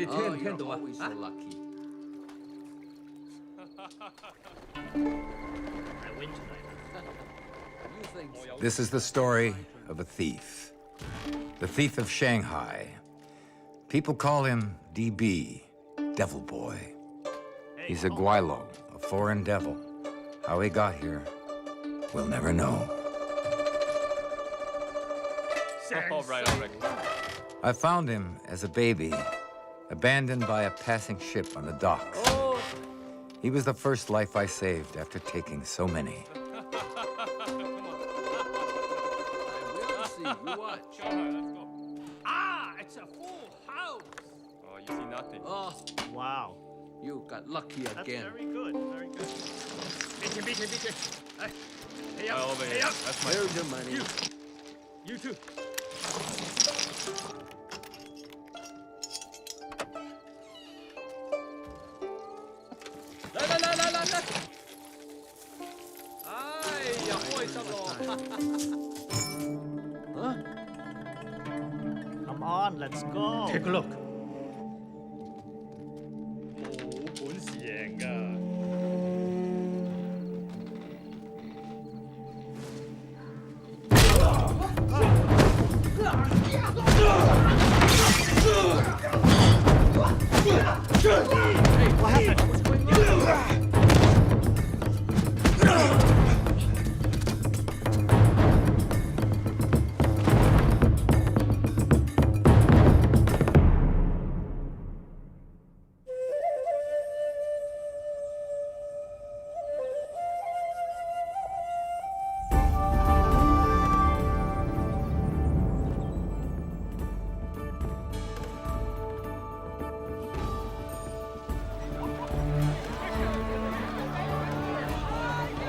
你聽唔聽 you're 到啊？ always so lucky. I win tonight. You think so? This is the story of a thief. The thief of Shanghai. People call him DB, Devil Boy. He's a Guilo, a foreign devil. How he got here, we'll never know. All right. I found him as a baby, abandoned by a passing ship on the docks. He was the first life I saved after taking so many. We'll see. You watch. Ah, it's a full house. Oh, you see nothing. Oh, Wow. you got lucky That's again. very good. Very good. BJ. Hey up. Over Hey here. up. That's my. There's your money. You too. La. 哎呀，開心咯！ Huh? Come on, let's go. Take a look. 冇本事贏㗎。What happened?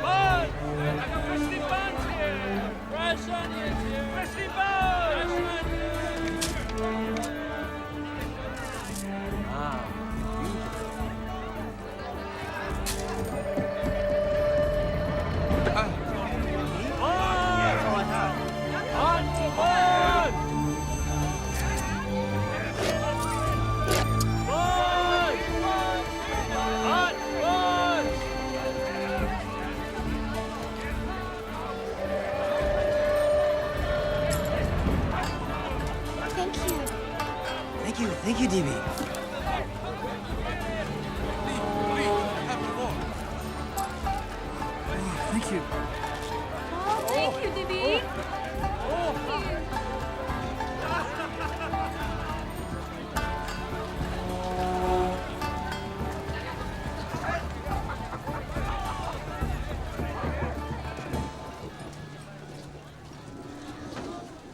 Buns! I got Wesley Buns here! Fresh onions here! Wesley Buns! Fresh onions! Ah, Thank you, DB. Thank you. Oh, thank you, DB. Thank you.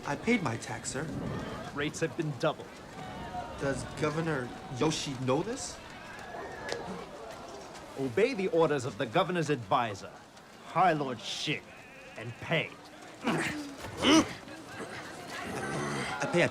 I paid my tax, sir. Rates have been doubled. Does Governor Yoshi know this? Obey the orders of the governor's advisor, High Lord Shing, and pay. I pay.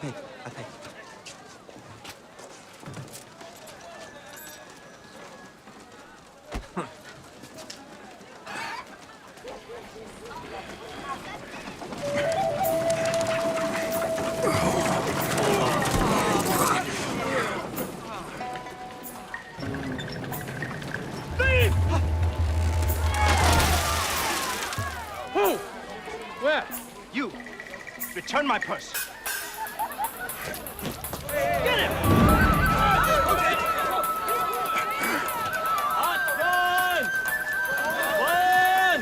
Where? You! Return my purse. Get him! Hot fun! Fun!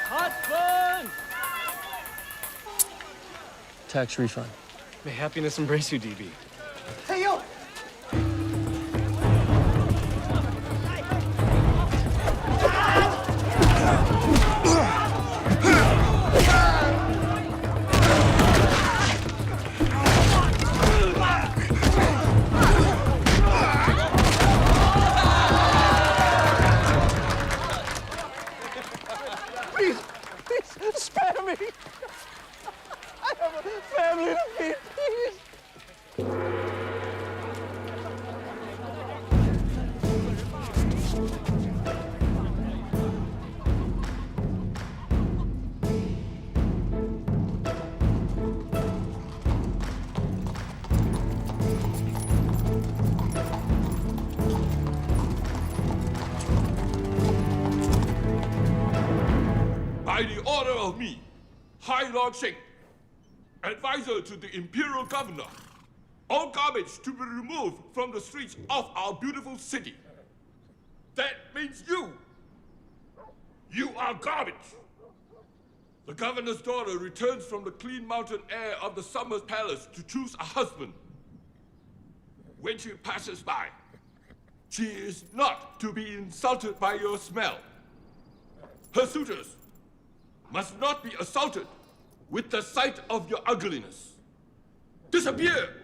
Hot fun! Tax refund. May happiness embrace you, DB. Hey, yo! Spare me! I have a family to feed, please! order of me, High Lord Sheng, advisor to the Imperial Governor, all garbage to be removed from the streets of our beautiful city. That means you. You are garbage. The governor's daughter returns from the clean mountain air of the Summer Palace to choose a husband. When she passes by, she is not to be insulted by your smell. Her suitors must not be assaulted with the sight of your ugliness. Disappear!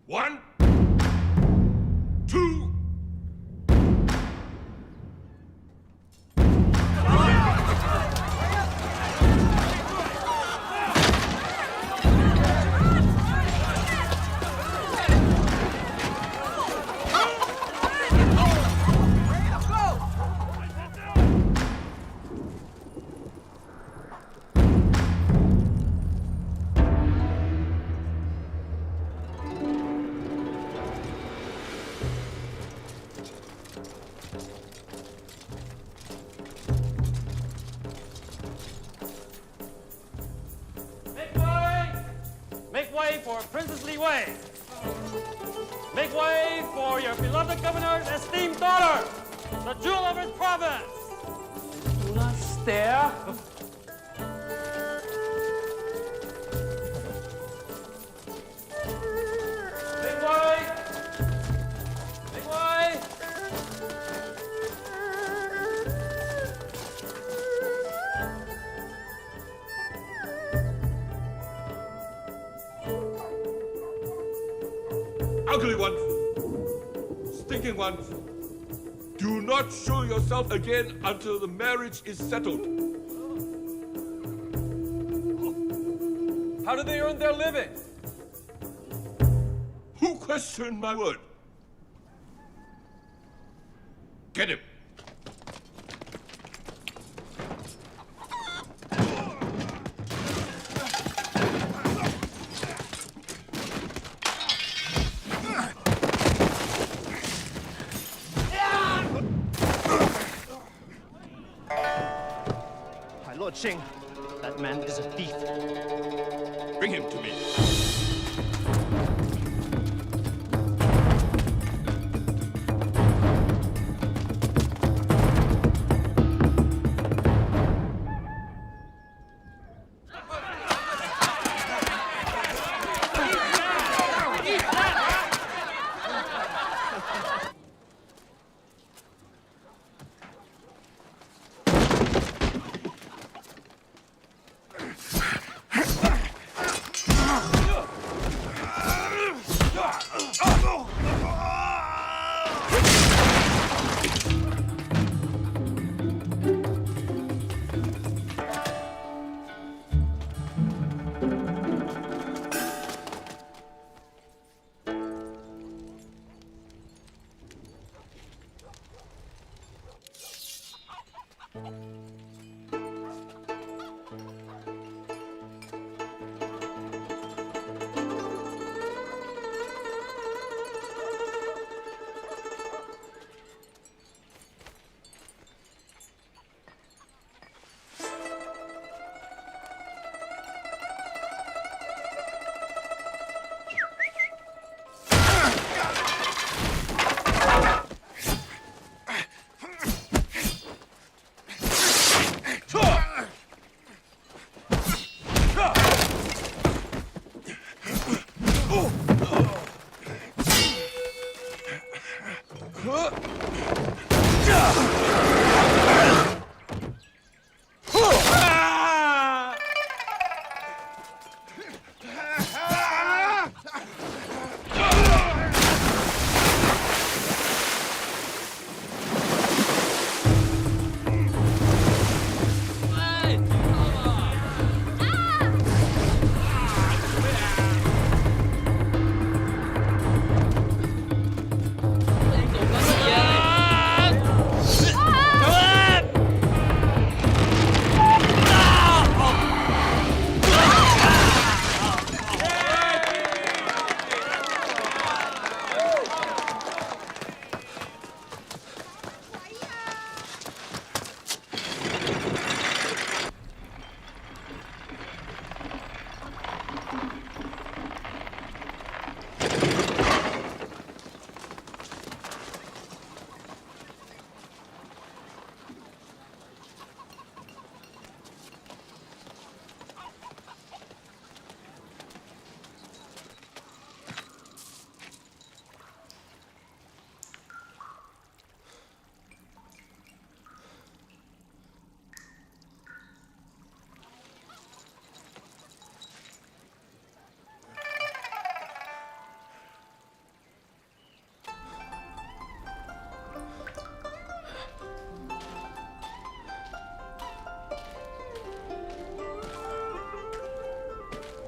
1, 2. Make way for Princess Li Wei. Make way for your beloved governor's esteemed daughter, the jewel of his province. Do not stare. Make way. Make way. Ugly ones, stinking ones, do not show yourself again until the marriage is settled. How do they earn their living? Who questioned my word? Get him. My Lord Sheng, that man is a thief. Bring him to me.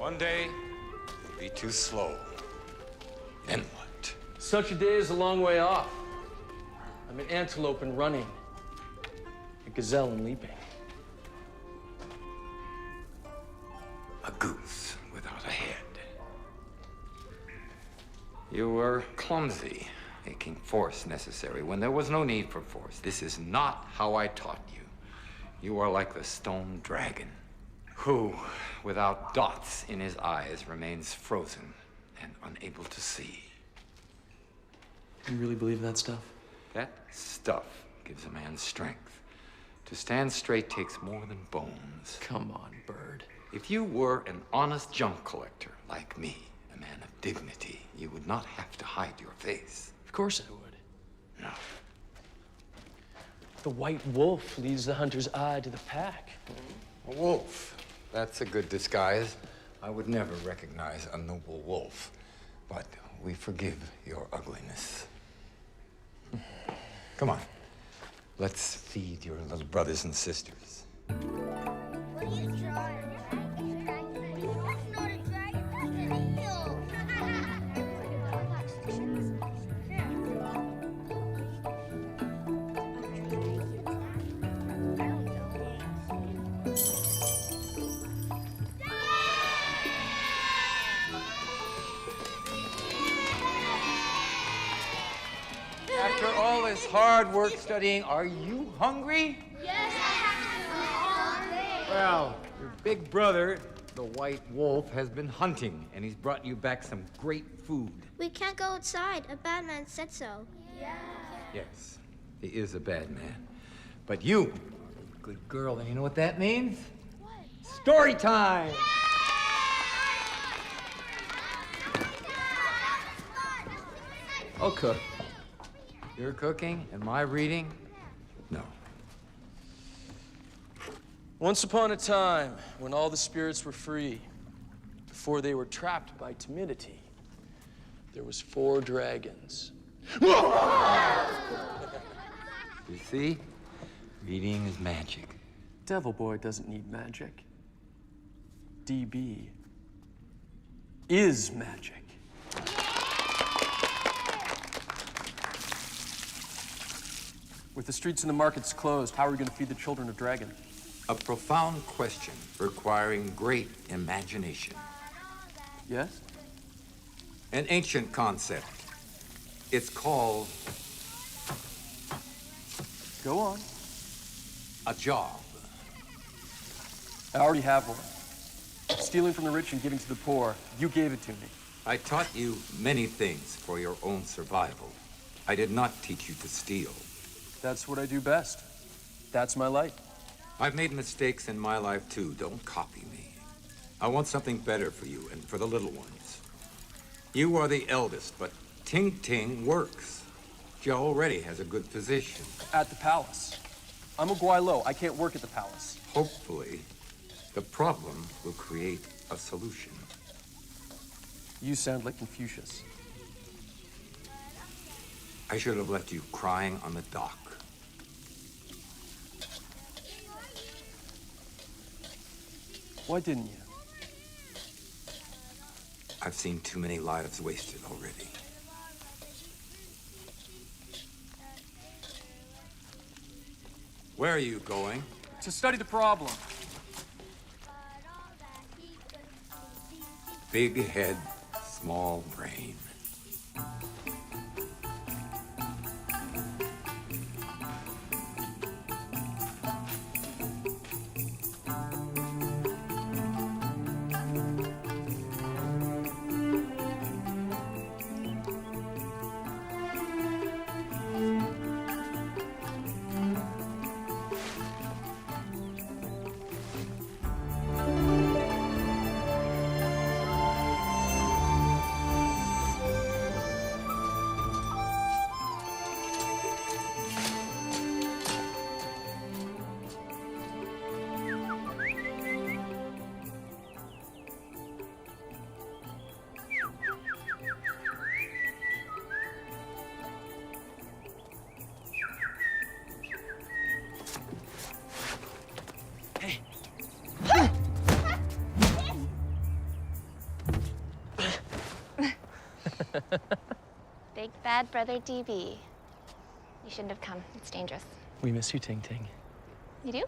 One day, you'll be too slow. Then what? Such a day is a long way off. I'm an antelope and running, a gazelle and leaping. A goose without a head. You were clumsy, making force necessary when there was no need for force. This is not how I taught you. You are like the stone dragon, who, without dots in his eyes, remains frozen and unable to see. You really believe that stuff? That stuff gives a man strength. To stand straight takes more than bones. Come on, Bird. If you were an honest junk collector like me, a man of dignity, you would not have to hide your face. Of course I would. No. The white wolf leads the hunter's eye to the pack. A wolf. That's a good disguise. I would never recognize a noble wolf. But we forgive your ugliness. Come on. Let's feed your little brothers and sisters. What are you drawing? That's not a dragon, that's an eel. After all this hard work studying, are you hungry? Yes, I have to all day. Well, your big brother, the white wolf, has been hunting, and he's brought you back some great food. We can't go outside. A bad man said so. Yeah. Yes, he is a bad man. But you, good girl, and you know what that means? What? Story time! I'll cook. You're cooking and my reading? No. Once upon a time, when all the spirits were free, before they were trapped by timidity, there was 4 dragons. You see? Reading is magic. Devil Boy doesn't need magic. DB is magic. With the streets and the markets closed, how are we going to feed the children of Dragon? A profound question requiring great imagination. Yes? An ancient concept. It's called Go on. a job. I already have one. Stealing from the rich and giving to the poor. You gave it to me. I taught you many things for your own survival. I did not teach you to steal. That's what I do best. That's my life. I've made mistakes in my life too. Don't copy me. I want something better for you and for the little ones. You are the eldest, but Ting Ting works. She already has a good position. At the palace. I'm a Guaylo. I can't work at the palace. Hopefully, the problem will create a solution. You sound like Confucius. I should have left you crying on the dock. Why didn't you? I've seen too many lives wasted already. Where are you going? To study the problem. Big head, small brain. Big bad brother DB. You shouldn't have come. It's dangerous. We miss you, Ting Ting. You do?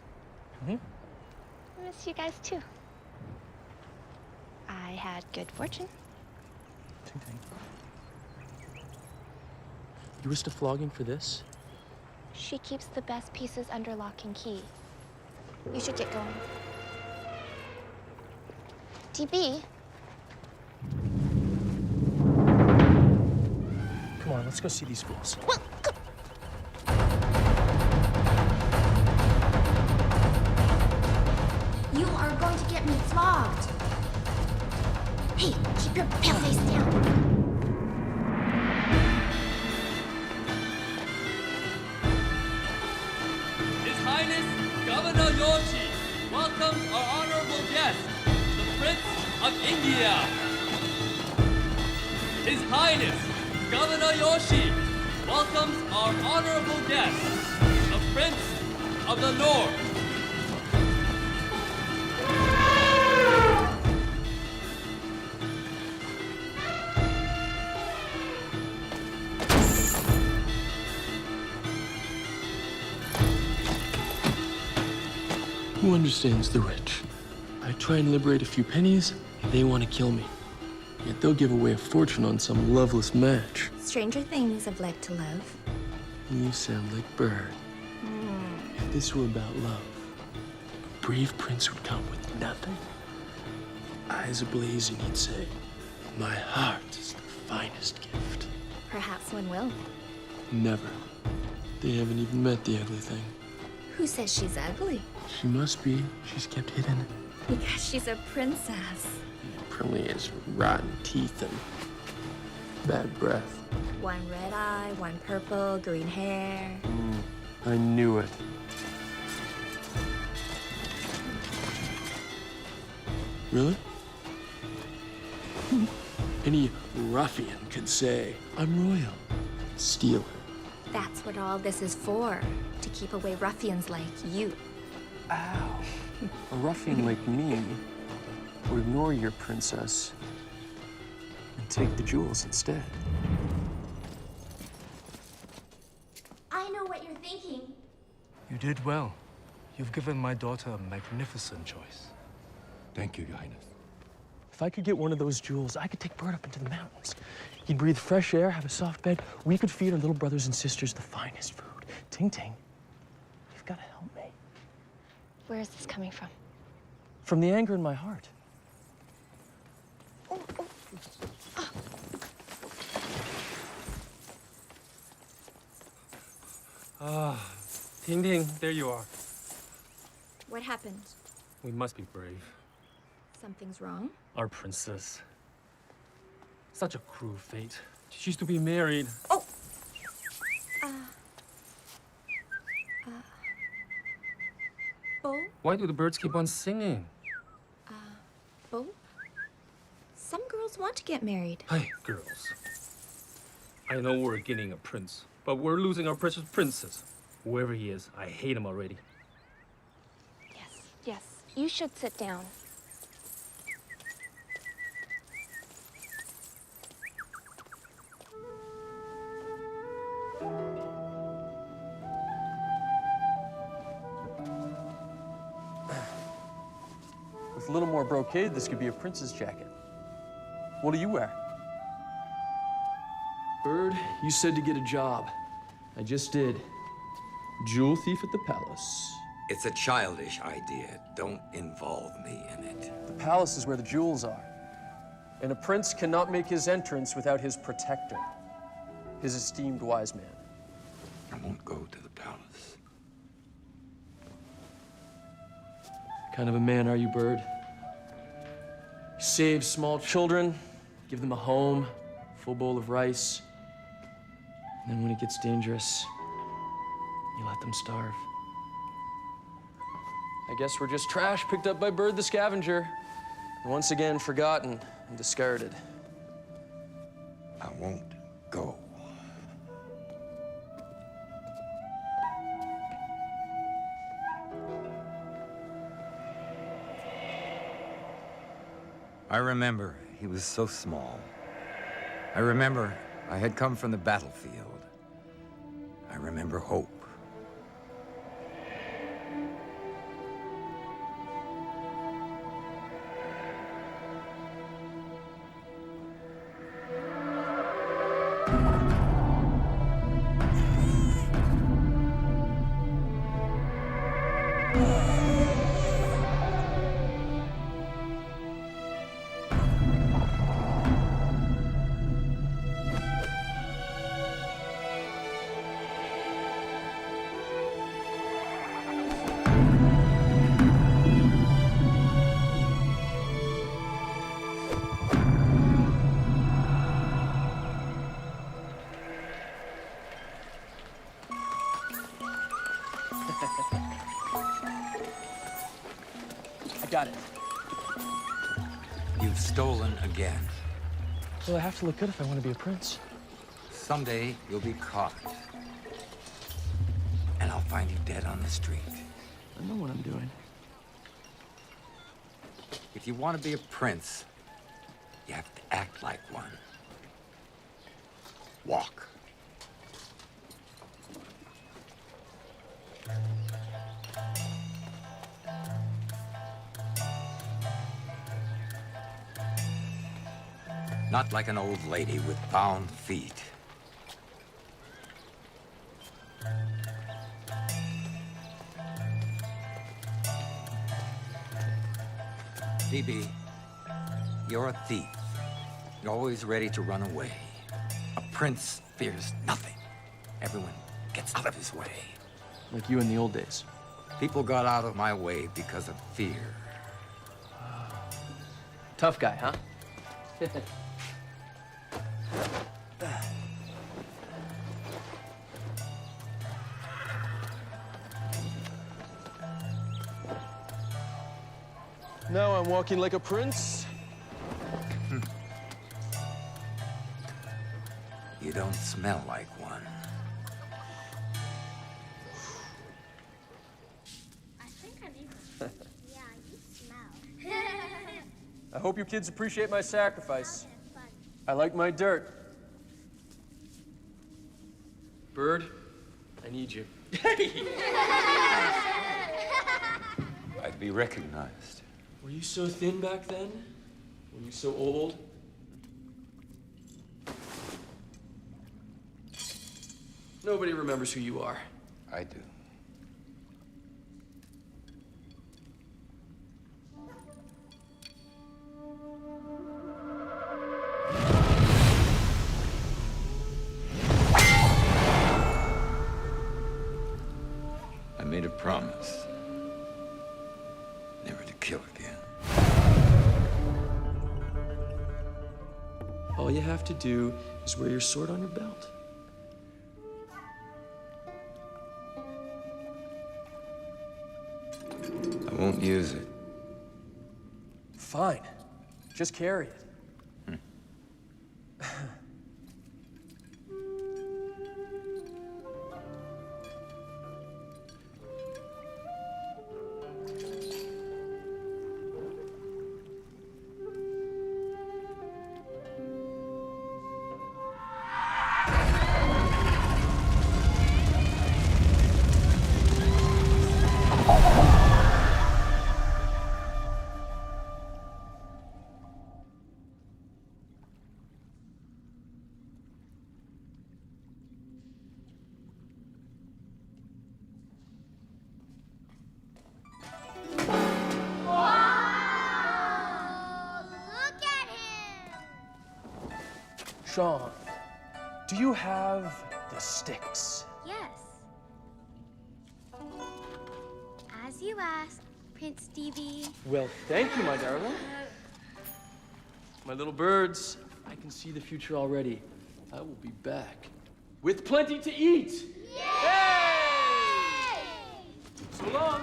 Mm-hmm. I miss you guys too. I had good fortune. Ting Ting. You risked a flogging for this? She keeps the best pieces under lock and key. You should get going. DB? Come on, let's go see these fools. Well, You are going to get me flogged. Hey, keep your pale face down. His Highness Governor Yoshi welcomes our honorable guest, the Prince of India. His Highness Governor Yoshi welcomes our honorable guest, the Prince of the North. Who understands the rich? I try and liberate a few pennies, they want to kill me. Yet they'll give away a fortune on some loveless match. stranger things have led to love. You sound like Bird. If this were about love, a brave prince would come with nothing. Eyes ablaze, and he'd say, "My heart is the finest gift." Perhaps one will. Never. They haven't even met the ugly thing. Who says she's ugly? She must be. She's kept hidden. Because she's a princess. Probably has rotten teeth and bad breath. One red eye, one purple, green hair. I knew it. Really? Any ruffian could say, "I'm royal." Steal her. That's what all this is for. To keep away ruffians like you. Ow. A ruffian like me would ignore your princess and take the jewels instead. I know what you're thinking. You did well. You've given my daughter a magnificent choice. Thank you, Your Highness. If I could get one of those jewels, I could take Bird up into the mountains. He'd breathe fresh air, have a soft bed. We could feed our little brothers and sisters the finest food. Ting Ting, you've got to help me. Where is this coming from? From the anger in my heart. Ting Ting, there you are. What happened? We must be brave. Something's wrong? Our princess. Such a cruel fate. She's to be married. Oh! Bo? Why do the birds keep on singing? Bo? Some girls want to get married. Hey, girls. I know we're getting a prince, but we're losing our precious princess. Whoever he is, I hate him already. Yes, yes. You should sit down. With a little more brocade, this could be a prince's jacket. What do you wear? Bird, you said to get a job. I just did. Jewel thief at the palace. It's a childish idea. Don't involve me in it. The palace is where the jewels are. And a prince cannot make his entrance without his protector, his esteemed wise man. I won't go to the palace. What kind of a man are you, Bird? You save small children, give them a home, full bowl of rice. And then when it gets dangerous, you let them starve. I guess we're just trash picked up by Bird the scavenger. And once again, forgotten and discarded. I won't go. I remember he was so small. I remember I had come from the battlefield. I remember hope. I got it. You've stolen again. Well, I have to look good if I want to be a prince. Someday you'll be caught. And I'll find you dead on the street. I know what I'm doing. If you want to be a prince, you have to act like one. Walk. Not like an old lady with bound feet. DB, you're a thief. You're always ready to run away. A prince fears nothing. Everyone gets out of his way. Like you in the old days. People got out of my way because of fear. Tough guy, huh? Now I'm walking like a prince. You don't smell like one. I think I need to... Yeah, you smell. I hope you kids appreciate my sacrifice. I like my dirt. Bird, I need you. I'd be recognized. Were you so thin back then? Were you so old? Nobody remembers who you are. I do. I made a promise. Never to kill again. All you have to do is wear your sword on your belt. I won't use it. Fine. Just carry it. Sean, do you have the sticks? Yes. As you asked, Prince DB. Well, thank you, my darling. My little birds, I can see the future already. I will be back with plenty to eat. Yay! So long.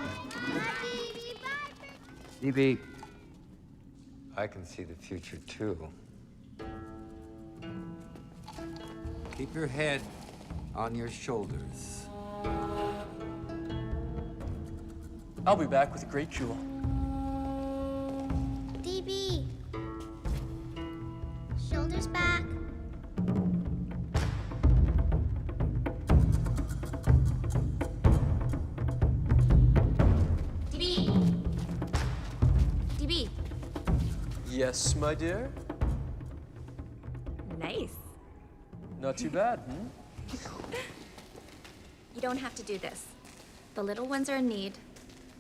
DB, I can see the future too. Keep your head on your shoulders. I'll be back with a great jewel. DB. Shoulders back. Yes, my dear? Nice. Not too bad, hmm? You don't have to do this. The little ones are in need.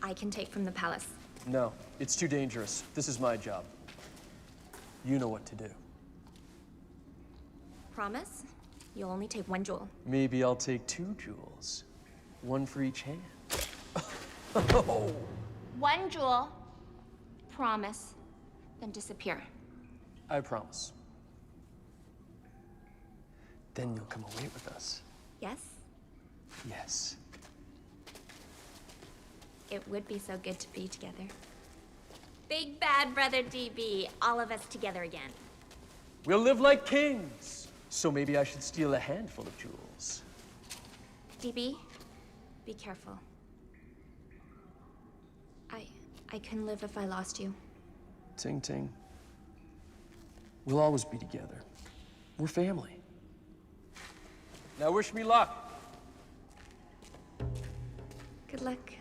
I can take from the palace. No, it's too dangerous. This is my job. You know what to do. Promise? You'll only take 1 jewel. Maybe I'll take 2 jewels. 1 for each hand. 1 jewel. Promise. Then disappear. I promise. Then you'll come away with us. Yes? Yes. It would be so good to be together. Big bad brother DB, all of us together again. We'll live like kings. So maybe I should steal a handful of jewels. DB, be careful. I couldn't live if I lost you. Ting Ting. We'll always be together. We're family. Now wish me luck. Good luck.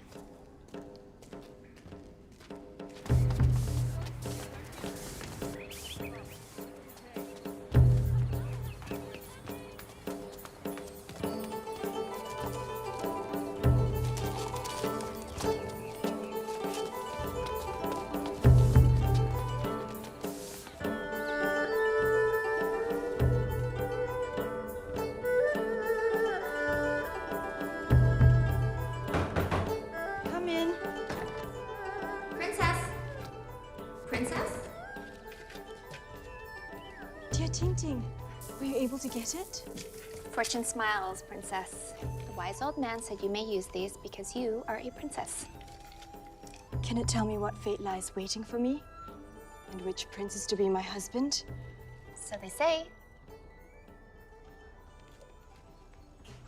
Come in. Princess! Princess? Dear Ting Ting, were you able to get it? Fortune smiles, princess. The wise old man said you may use these because you are a princess. Can it tell me what fate lies waiting for me? And which prince is to be my husband? So they say.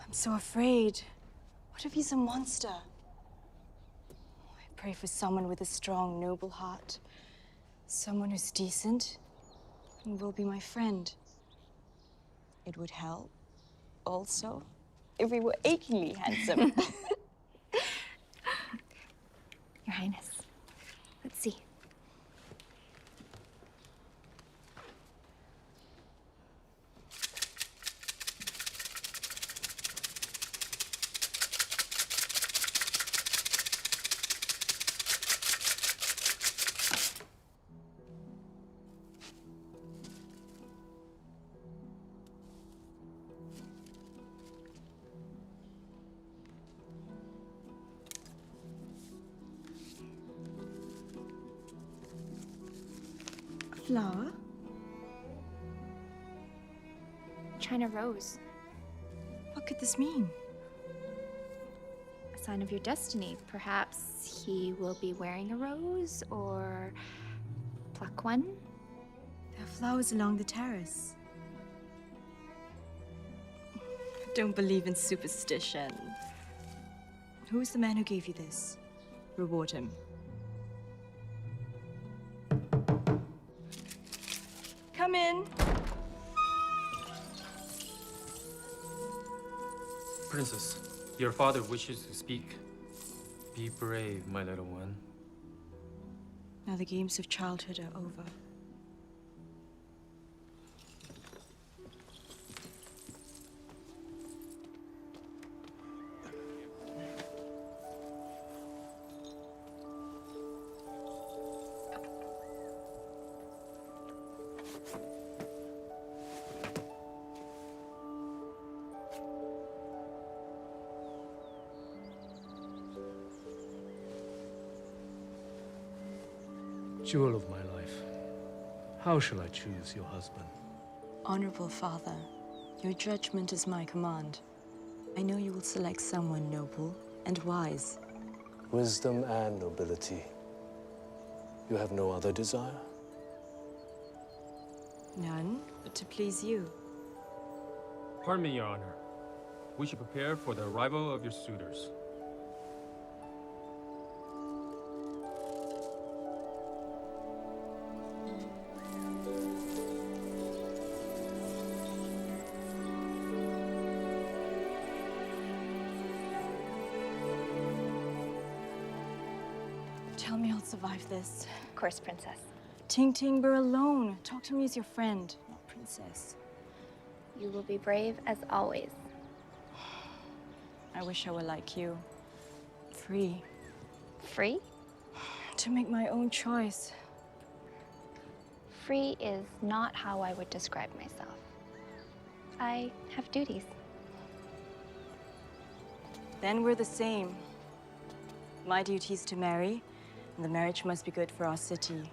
I'm so afraid. What if he's a monster? I pray for someone with a strong, noble heart. Someone who's decent and will be my friend. It would help, also, if we were achingly handsome. Your Highness. Let's see. Flower? China rose. What could this mean? A sign of your destiny. Perhaps he will be wearing a rose or pluck one. There are flowers along the terrace. I don't believe in superstition. Who is the man who gave you this? Reward him. Come in. Princess, your father wishes to speak. Be brave, my little one. Now the games of childhood are over. Jewel of my life, how shall I choose your husband? Honorable father, your judgment is my command. I know you will select someone noble and wise. Wisdom and nobility. You have no other desire? None, but to please you. Pardon me, Your Honor. We should prepare for the arrival of your suitors. Tell me I'll survive this. Of course, princess. Ting Ting, we're alone. Talk to me as your friend, not princess. You will be brave as always. I wish I were like you. Free. Free? To make my own choice. Free is not how I would describe myself. I have duties. Then we're the same. My duty is to marry, and the marriage must be good for our city.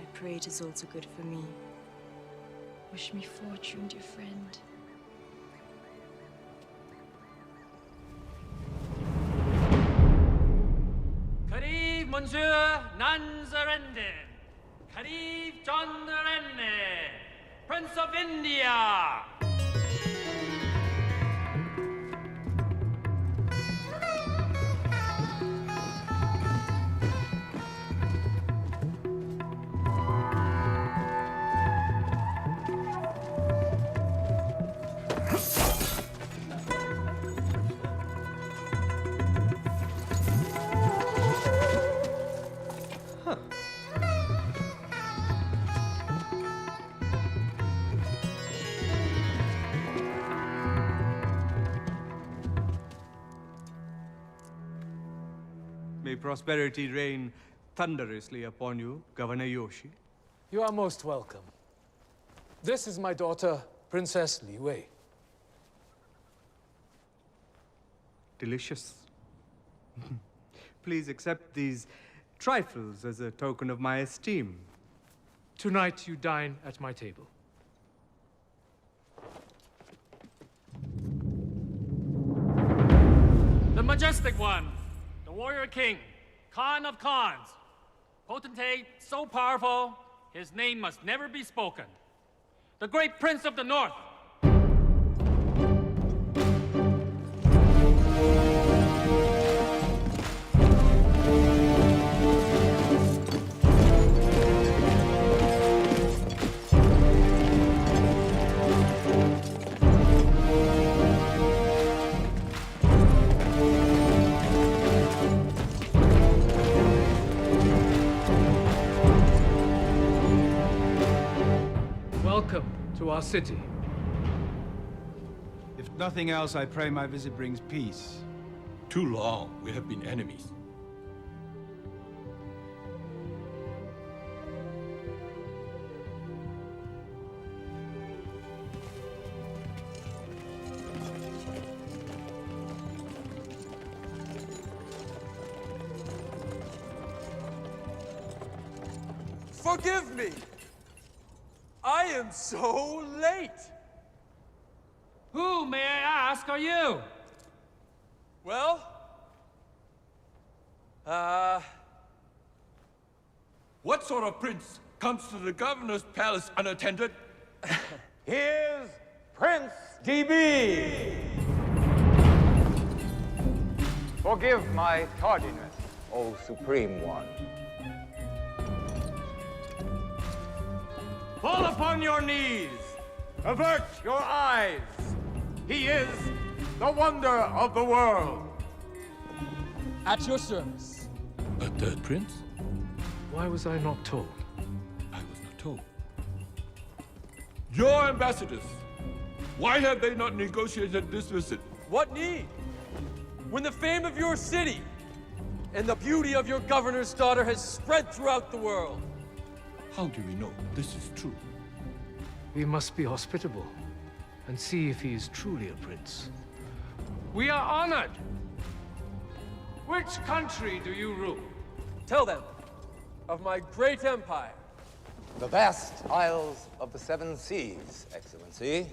I pray it is also good for me. Wish me fortune, dear friend. Kharif Monsieur Nanzarendin, Kharif Chandrarenne, Prince of India. May prosperity reign thunderously upon you, Governor Yoshi. You are most welcome. This is my daughter, Princess Li Wei. Delicious. Please accept these trifles as a token of my esteem. Tonight you dine at my table. The majestic one, the warrior king, Khan of Khans, potentate so powerful, his name must never be spoken. The great prince of the north. Welcome to our city. If nothing else, I pray my visit brings peace. Too long we have been enemies. Forgive me! I am so late! Who, may I ask, are you? Well, What sort of prince comes to the governor's palace unattended? Here's Prince DB! Forgive my tardiness, O Supreme One. Fall upon your knees! Avert your eyes! He is the wonder of the world! at your service. A third prince? Why was I not told? I was not told. Your ambassadors, why have they not negotiated this visit? What need? When the fame of your city and the beauty of your governor's daughter has spread throughout the world. How do we know this is true? We must be hospitable and see if he is truly a prince. We are honored. Which country do you rule? Tell them of my great empire. The vast isles of the Seven Seas, Excellency.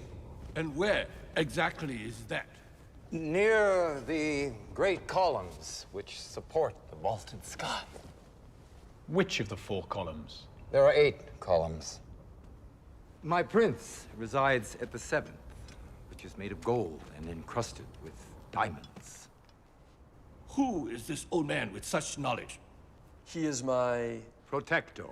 And where exactly is that? Near the great columns which support the vaulted sky. Which of the 4 columns? There are 8 columns. My prince resides at the 7th, which is made of gold and encrusted with diamonds. Who is this old man with such knowledge? He is my protector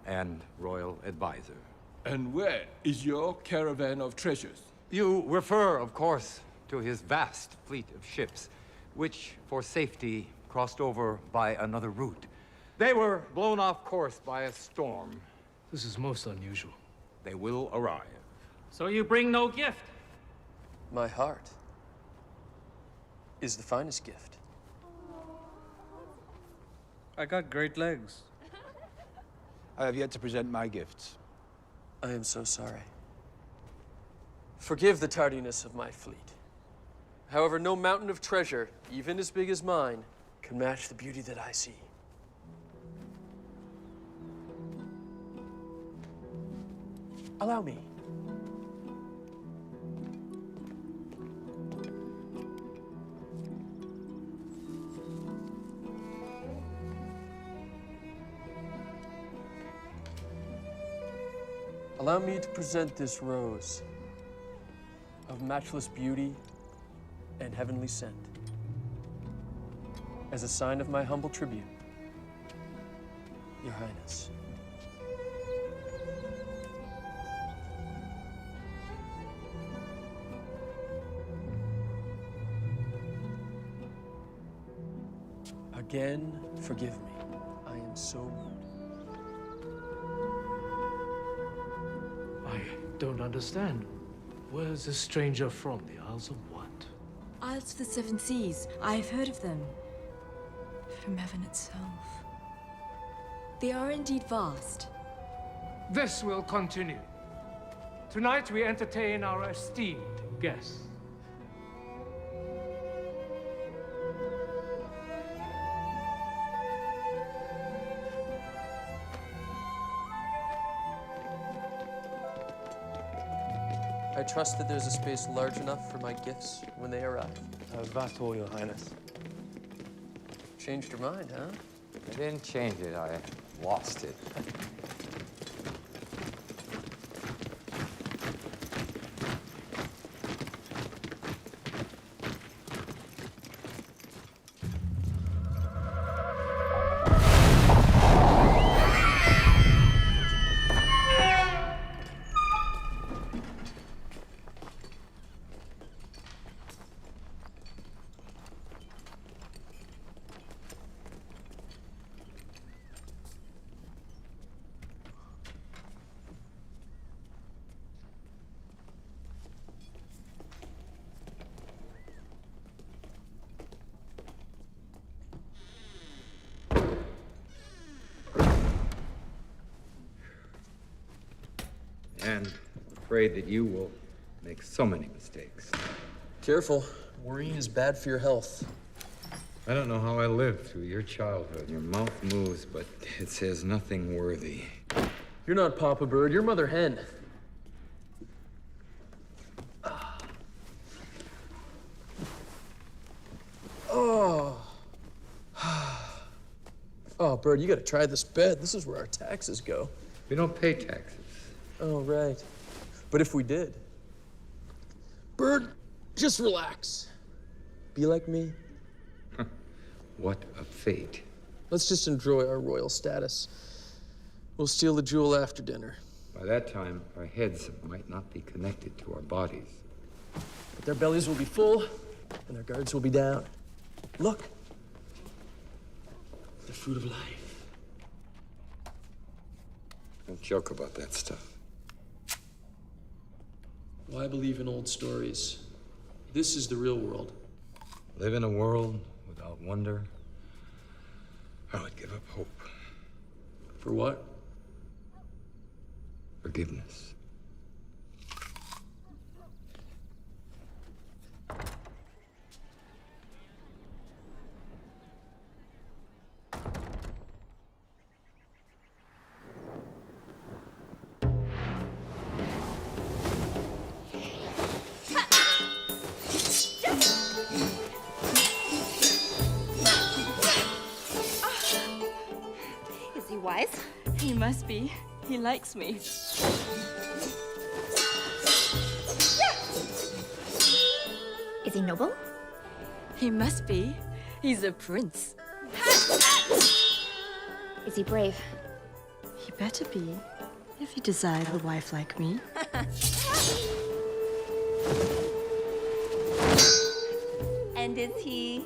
and royal advisor. And where is your caravan of treasures? You refer, of course, to his vast fleet of ships, which, for safety, crossed over by another route. They were blown off course by a storm. This is most unusual. They will arrive. So you bring no gift? My heart is the finest gift. I got great legs. I have yet to present my gifts. I am so sorry. Forgive the tardiness of my fleet. However, no mountain of treasure, even as big as mine, can match the beauty that I see. Allow me. Allow me to present this rose of matchless beauty and heavenly scent as a sign of my humble tribute, Your Highness. Again, forgive me. I am so rude. I don't understand. Where's this stranger from? The Isles of what? Isles of the Seven Seas. I've heard of them. From heaven itself. They are indeed vast. This will continue. Tonight we entertain our esteemed guests. I trust that there's a space large enough for my gifts when they arrive. A vast hall, Your Highness. Changed your mind, huh? I didn't change it, I lost it. And afraid that you will make so many mistakes. Careful. Worrying is bad for your health. I don't know how I lived through your childhood. Your mouth moves, but it says nothing worthy. You're not Papa Bird, you're Mother Hen. Oh. Oh, Bird, you gotta try this bed. This is where our taxes go. We don't pay taxes. Oh, right. But if we did, Bird, just relax. Be like me. What a fate. Let's just enjoy our royal status. We'll steal the jewel after dinner. By that time, our heads might not be connected to our bodies. But their bellies will be full, and their guards will be down. Look. The fruit of life. Don't joke about that stuff. Why believe in old stories? This is the real world. Live in a world without wonder, I would give up hope. For what? Forgiveness. Is he wise? He must be. He likes me. Is he noble? He must be. He's a prince. Is he brave? He better be, if he desires a wife like me. And is he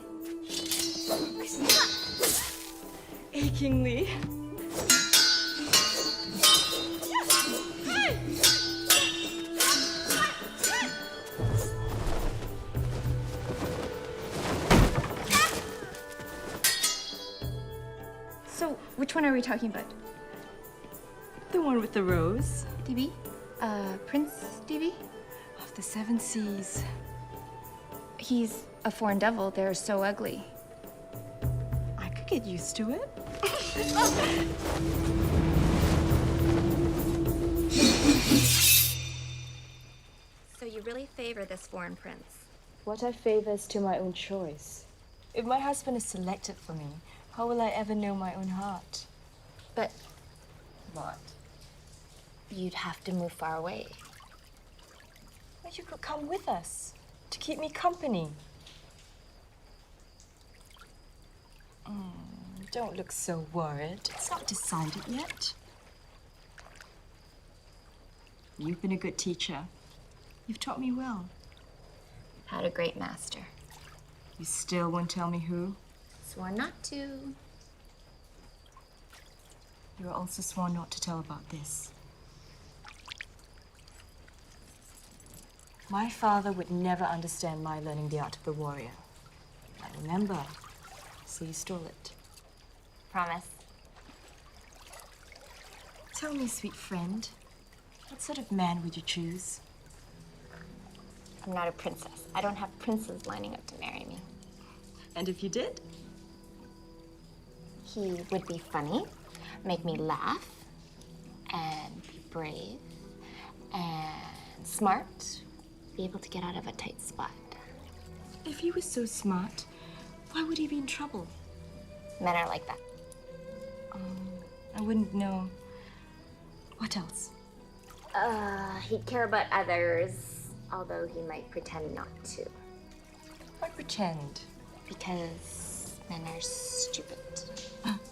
Achingly. So, which one are we talking about? The one with the rose. DB? Prince DB? Of the Seven Seas. He's a foreign devil. They're so ugly. I could get used to it. So you really favor this foreign prince? What I favor is to my own choice. If my husband is selected for me, how will I ever know my own heart? But What? you'd have to move far away. Well, you could come with us to keep me company. Don't look so worried. It's not decided yet. You've been a good teacher. You've taught me well. Had a great master. You still won't tell me who? Swore not to. You were also sworn not to tell about this. My father would never understand my learning the art of the warrior. I remember, so you stole it. Promise. Tell me, sweet friend, what sort of man would you choose? I'm not a princess. I don't have princes lining up to marry me. And if you did? He would be funny, make me laugh, and be brave, and smart, be able to get out of a tight spot. If he was so smart, why would he be in trouble? Men are like that. I wouldn't know. What else? He'd care about others, although he might pretend not to. Why pretend? Because men are stupid.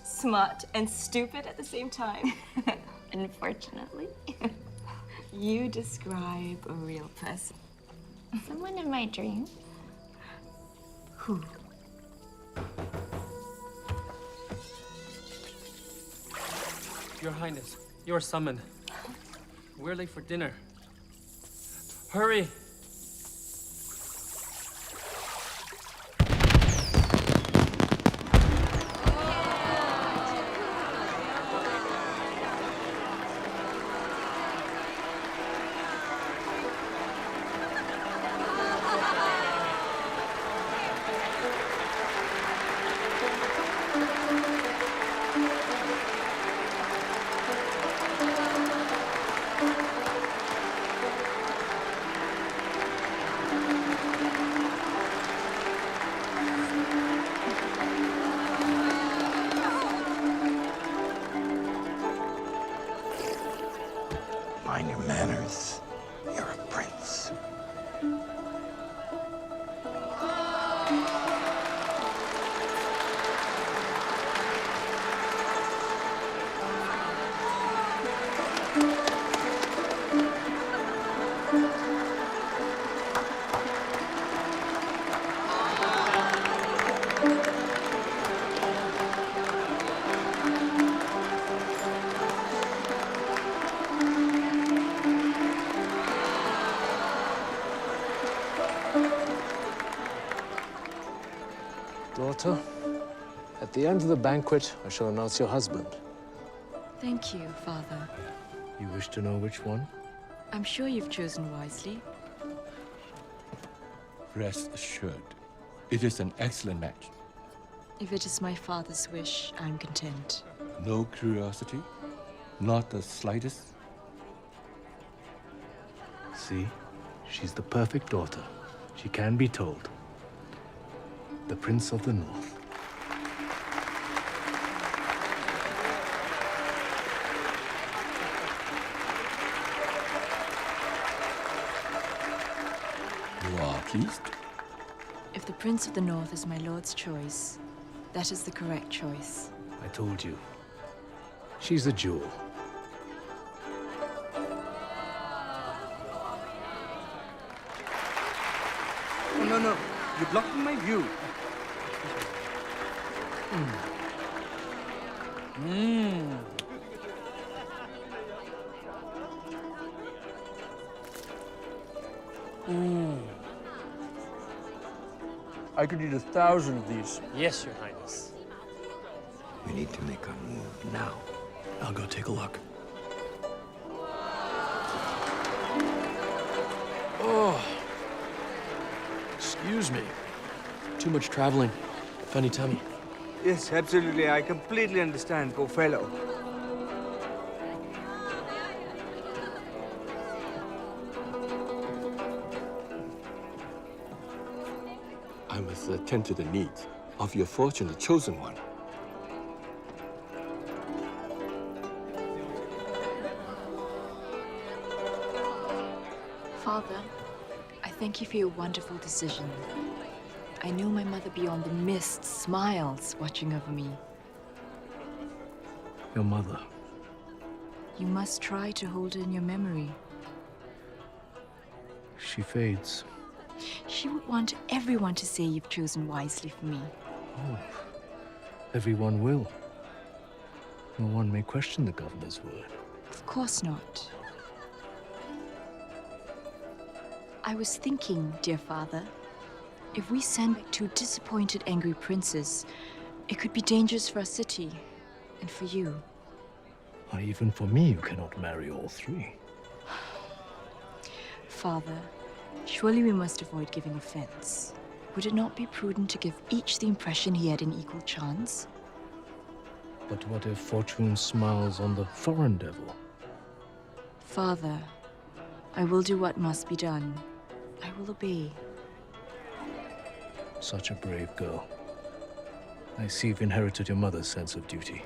Smart and stupid at the same time. Unfortunately. You describe a real person. Someone in my dreams. Who? Your Highness, you are summoned. We're late for dinner. Hurry! Mind your manners. You're a prince. Daughter, at the end of the banquet, I shall announce your husband. Thank you, Father. You wish to know which one? I'm sure you've chosen wisely. Rest assured, it is an excellent match. If it is my father's wish, I'm content. No curiosity? Not the slightest? See, she's the perfect daughter. She can be told. The Prince of the North. You are pleased? If the Prince of the North is my lord's choice, that is the correct choice. I told you. She's a jewel. Oh, no, no. You're blocking my view. I could eat 1,000 of these. Yes, Your Highness. We need to make our move now. I'll go take a look. Oh. Excuse me. Too much traveling. Funny tummy. Yes, absolutely. I completely understand, poor fellow. I must attend to the needs of your fortunate chosen one. Father, I thank you for your wonderful decision. I know my mother beyond the mist smiles watching over me. Your mother. You must try to hold her in your memory. She fades. She would want everyone to say you've chosen wisely for me. Oh, everyone will. No one may question the governor's word. Of course not. I was thinking, dear father, if we send back two disappointed, angry princes, it could be dangerous for our city and for you. Even for me, you cannot marry all three. Father, surely we must avoid giving offense. Would it not be prudent to give each the impression he had an equal chance? But what if fortune smiles on the foreign devil? Father, I will do what must be done. I will obey. Such a brave girl. I see you've inherited your mother's sense of duty.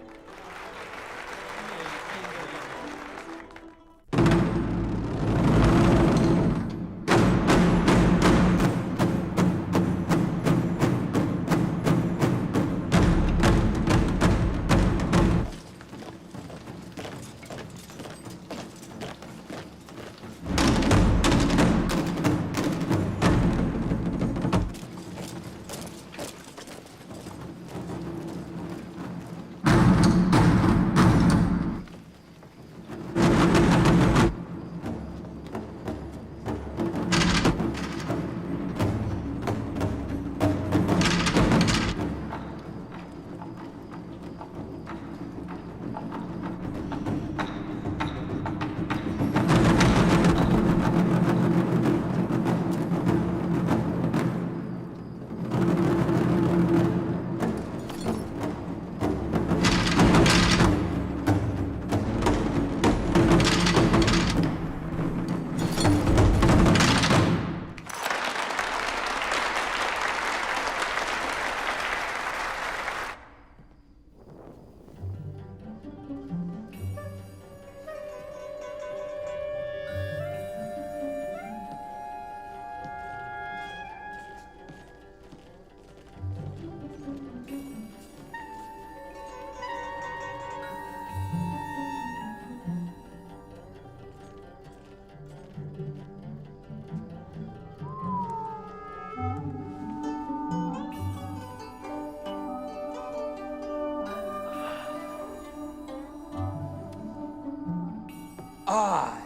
I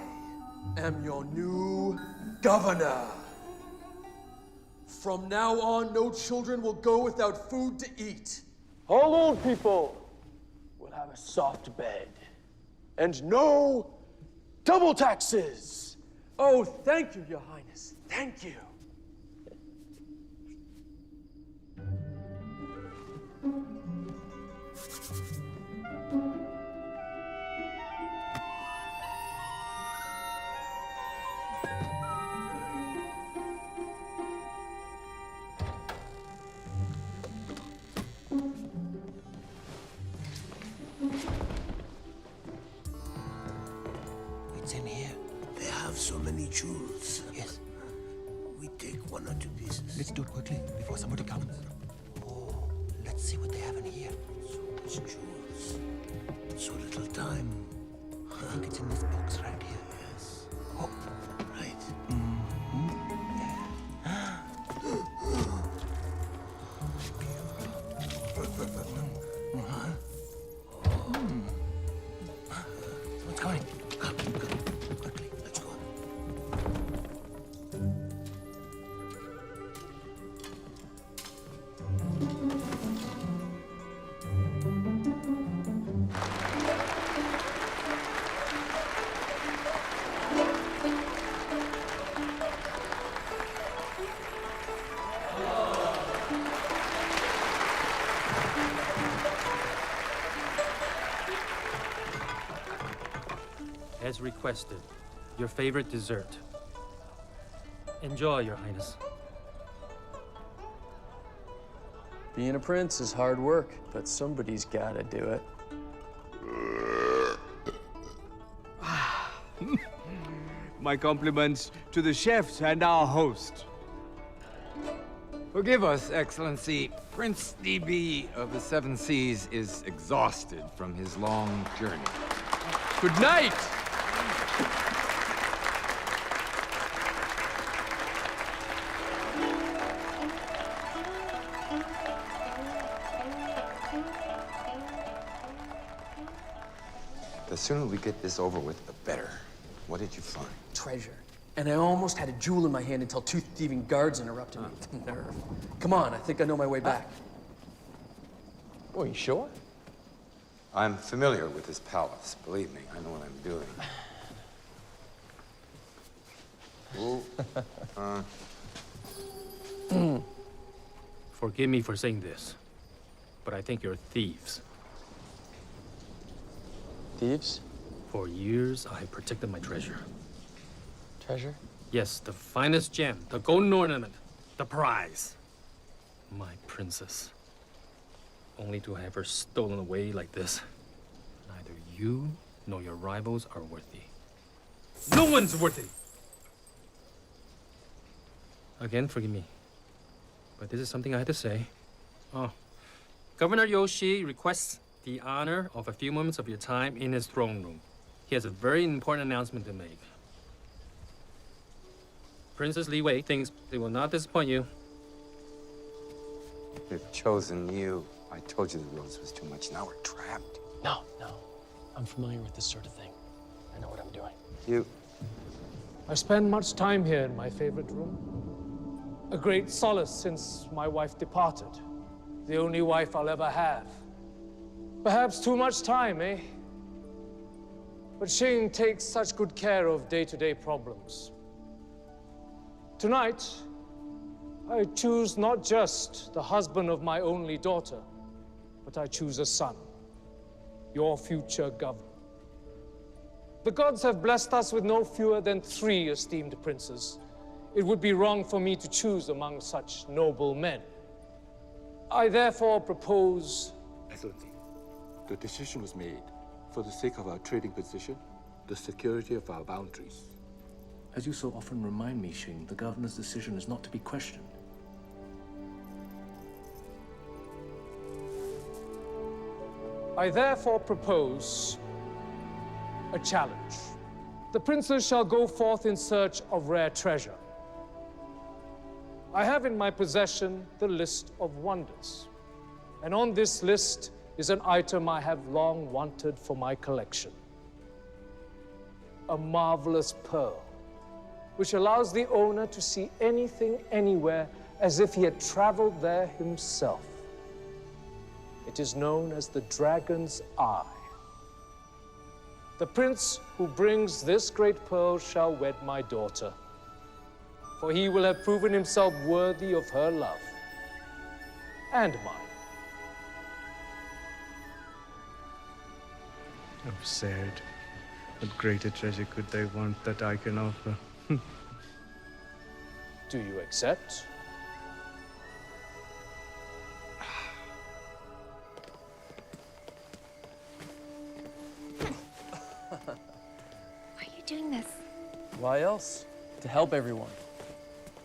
am your new governor. From now on, no children will go without food to eat. All old people will have a soft bed. And no double taxes. Oh, thank you, Your Highness. Thank you. It's in here. They have so many jewels. Yes. We take one or two pieces. Let's do it quickly before somebody comes. Oh, let's see what they have in here. So much jewels. So little time. I think it's in this box right here. Yes. Oh, right. as requested, your favorite dessert. Enjoy, Your Highness. Being a prince is hard work, but somebody's gotta do it. My compliments to the chefs and our host. Forgive us, Excellency. Prince DB of the Seven Seas is exhausted from his long journey. Good night! The sooner we get this over with, the better. What did you find? Treasure. And I almost had a jewel in my hand until two thieving guards interrupted me. The nerve. Come on, I think I know my way back. Oh, you sure? I'm familiar with this palace. Believe me, I know what I'm doing. Ooh. Forgive me for saying this, but I think you're thieves. Thieves? For years, I have protected my treasure. Treasure? Yes, the finest gem, the golden ornament, the prize. My princess. Only to have her stolen away like this. Neither you nor your rivals are worthy. No one's worthy! Again, forgive me. But this is something I had to say. Oh. Governor Yoshi requests the honor of a few moments of your time in his throne room. He has a very important announcement to make. Princess Li Wei thinks it will not disappoint you. They've chosen you. I told you the rose was too much. Now we're trapped. No. I'm familiar with this sort of thing. I know what I'm doing. You. I spend much time here in my favorite room. A great solace since my wife departed. The only wife I'll ever have. Perhaps too much time, eh? But Xing takes such good care of day-to-day problems. Tonight, I choose not just the husband of my only daughter, but I choose a son, your future governor. The gods have blessed us with no fewer than 3 esteemed princes. It would be wrong for me to choose among such noble men. I therefore propose... Excellency, the decision was made for the sake of our trading position, the security of our boundaries. As you so often remind me, Xing, the governor's decision is not to be questioned. I therefore propose a challenge. The princes shall go forth in search of rare treasure. I have in my possession the list of wonders. And on this list is an item I have long wanted for my collection. A marvelous pearl, which allows the owner to see anything, anywhere, as if he had traveled there himself. It is known as the Dragon's Eye. The prince who brings this great pearl shall wed my daughter, for he will have proven himself worthy of her love, and mine. Absurd. What greater treasure could they want that I can offer? Do you accept? Why are you doing this? Why else? To help everyone.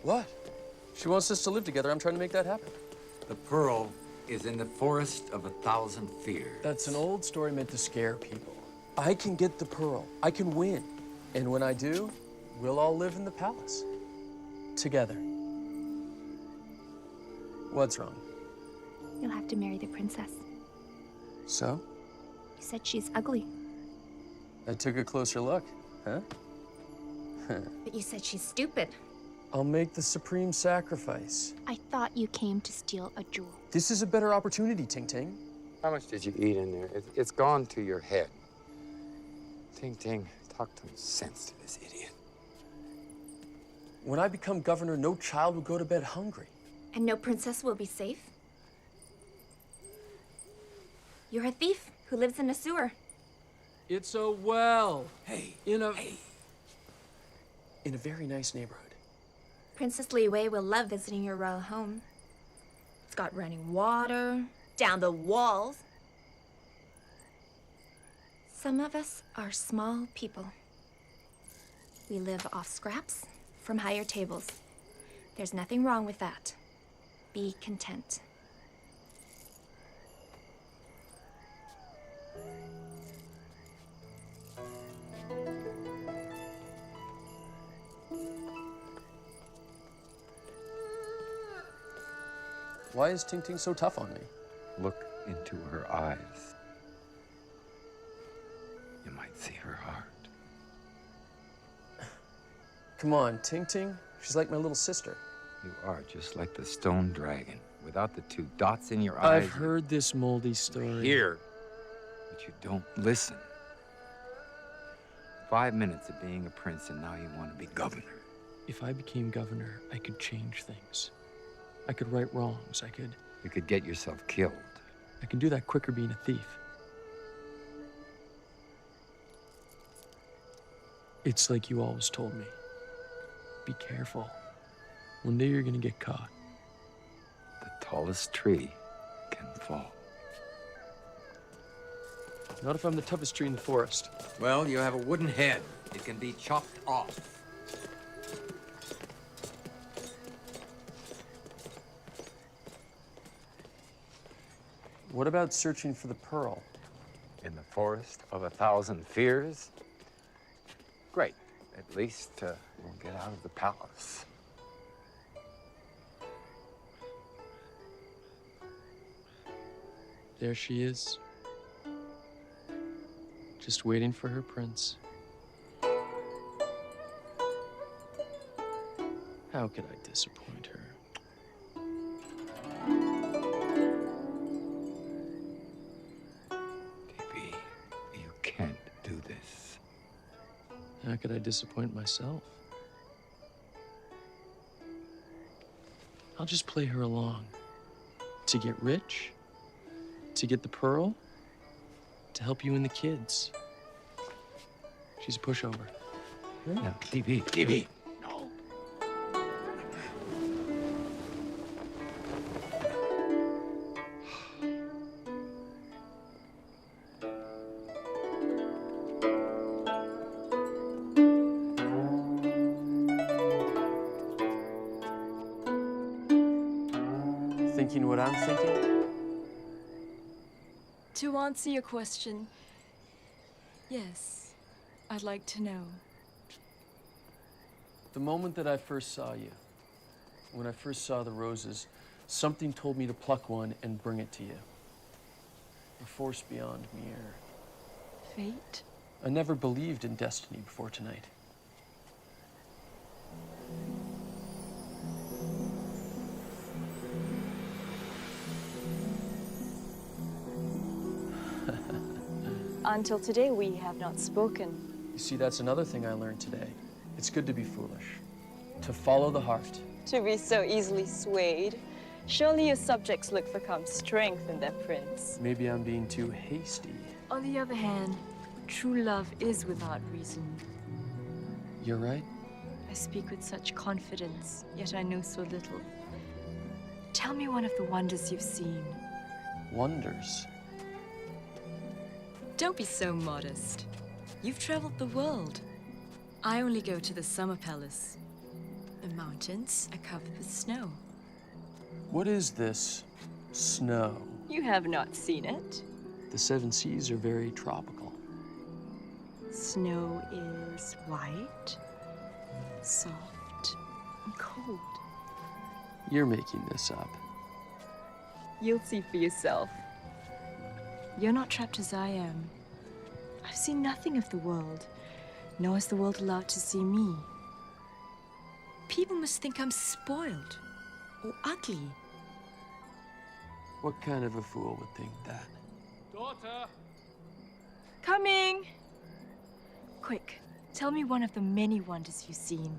What? She wants us to live together. I'm trying to make that happen. The pearl is in the forest of 1,000 fears. That's an old story meant to scare people. I can get the pearl. I can win. And when I do, we'll all live in the palace. Together. What's wrong? You'll have to marry the princess. So? You said she's ugly. I took a closer look, huh? But you said she's stupid. I'll make the supreme sacrifice. I thought you came to steal a jewel. This is a better opportunity, Ting Ting. How much did you eat in there? It's gone to your head. Ting Ting, talk some sense to this idiot. When I become governor, no child will go to bed hungry. And no princess will be safe? You're a thief who lives in a sewer. It's a well. In a very nice neighborhood. Princess Li Wei will love visiting your royal home. It's got running water down the walls. Some of us are small people. We live off scraps from higher tables. There's nothing wrong with that. Be content. Why is Ting Ting so tough on me? Look into her eyes. You might see her heart. Come on, Ting Ting. She's like my little sister. You are just like the stone dragon, without the two dots in your eyes. I've heard this moldy story. Hear, but you don't listen. 5 minutes of being a prince, and now you want to be governor. If I became governor, I could change things. I could right wrongs. You could get yourself killed. I can do that quicker being a thief. It's like you always told me. Be careful. One day you're gonna get caught. The tallest tree can fall. Not if I'm the toughest tree in the forest. Well, you have a wooden head. It can be chopped off. What about searching for the pearl? In the forest of 1,000 fears? Great. At least we'll get out of the palace. There she is. Just waiting for her prince. How could I disappoint her? DB, you can't do this. How could I disappoint myself? I'll just play her along. To get rich, to get the pearl, to help you and the kids. She's a pushover. No, DB. Thinking what I'm thinking? To answer your question, yes, I'd like to know. The moment that I first saw you, when I first saw the roses, something told me to pluck one and bring it to you. A force beyond mere. Fate? I never believed in destiny before tonight. Until today, we have not spoken. You see, that's another thing I learned today. It's good to be foolish, to follow the heart. To be so easily swayed. Surely your subjects look for calm strength in their prince. Maybe I'm being too hasty. On the other hand, true love is without reason. You're right. I speak with such confidence, yet I know so little. Tell me one of the wonders you've seen. Wonders? Don't be so modest. You've traveled the world. I only go to the summer palace. The mountains are covered with snow. What is this snow? You have not seen it. The seven seas are very tropical. Snow is white, soft, and cold. You're making this up. You'll see for yourself. You're not trapped as I am. I've seen nothing of the world, nor is the world allowed to see me. People must think I'm spoiled or ugly. What kind of a fool would think that? Daughter! Coming! Quick, tell me one of the many wonders you've seen.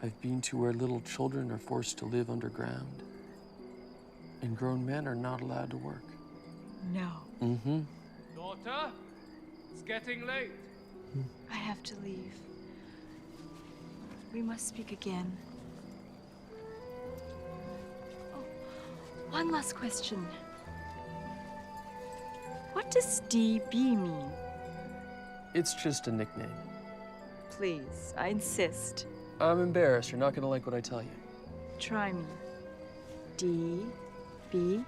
I've been to where little children are forced to live underground, and grown men are not allowed to work. No. Mm-hmm. Daughter! It's getting late. I have to leave. We must speak again. Oh, one last question. What does DB mean? It's just a nickname. Please, I insist. I'm embarrassed. You're not gonna like what I tell you. Try me. DB.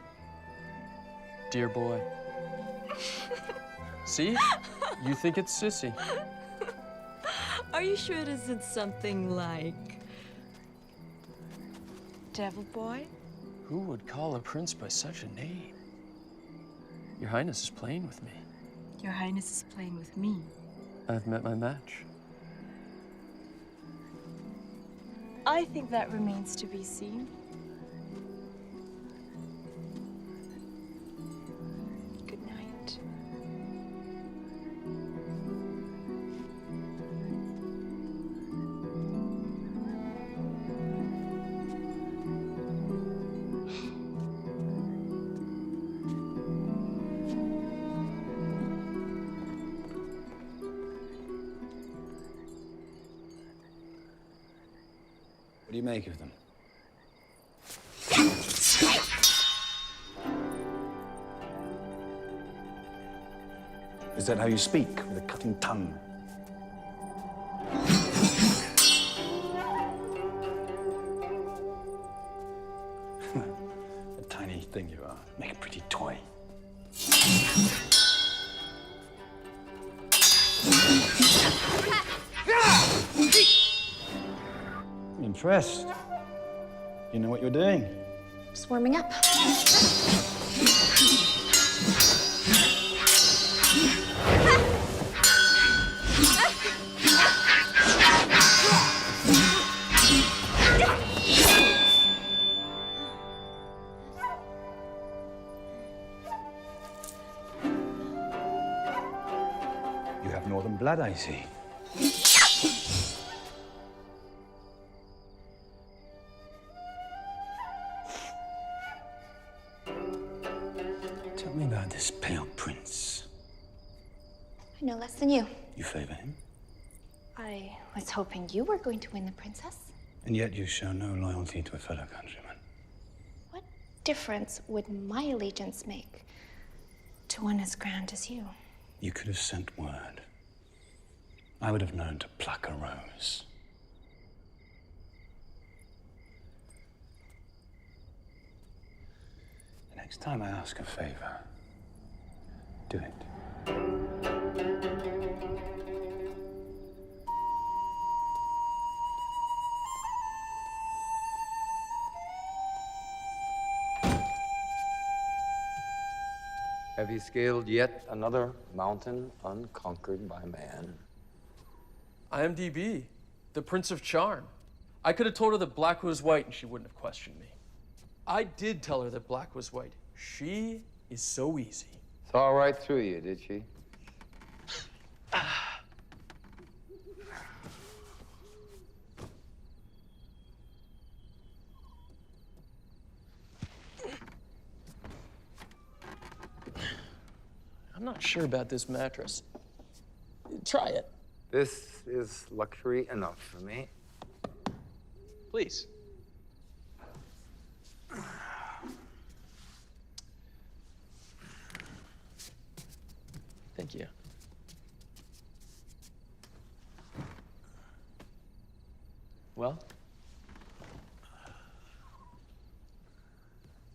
Dear boy. See? You think it's sissy. Are you sure it isn't something like Devil Boy? Who would call a prince by such a name? Your Highness is playing with me. Your Highness is playing with me. I've met my match. I think that remains to be seen. Good night. What do you make of them? Is that how you speak, with a cutting tongue? A tiny thing you are. Make a pretty toy. I'm impressed. You know what you're doing? Just warming up. You have northern blood, I see. Tell me about this pale prince. I know less than you. You favor him, I was hoping you were going to win the princess. and yet you show no loyalty to a fellow countryman. What difference would my allegiance make to one as grand as you? You could have sent word. I would have known to pluck a rose. The next time I ask a favor, do it. Have you scaled yet another mountain unconquered by man? I am DB, the Prince of Charm. I could have told her that black was white and she wouldn't have questioned me. I did tell her that black was white. She is so easy. Saw right through you, did she? I'm not sure about this mattress. Try it. This is luxury enough for me. Please. Thank you. Well?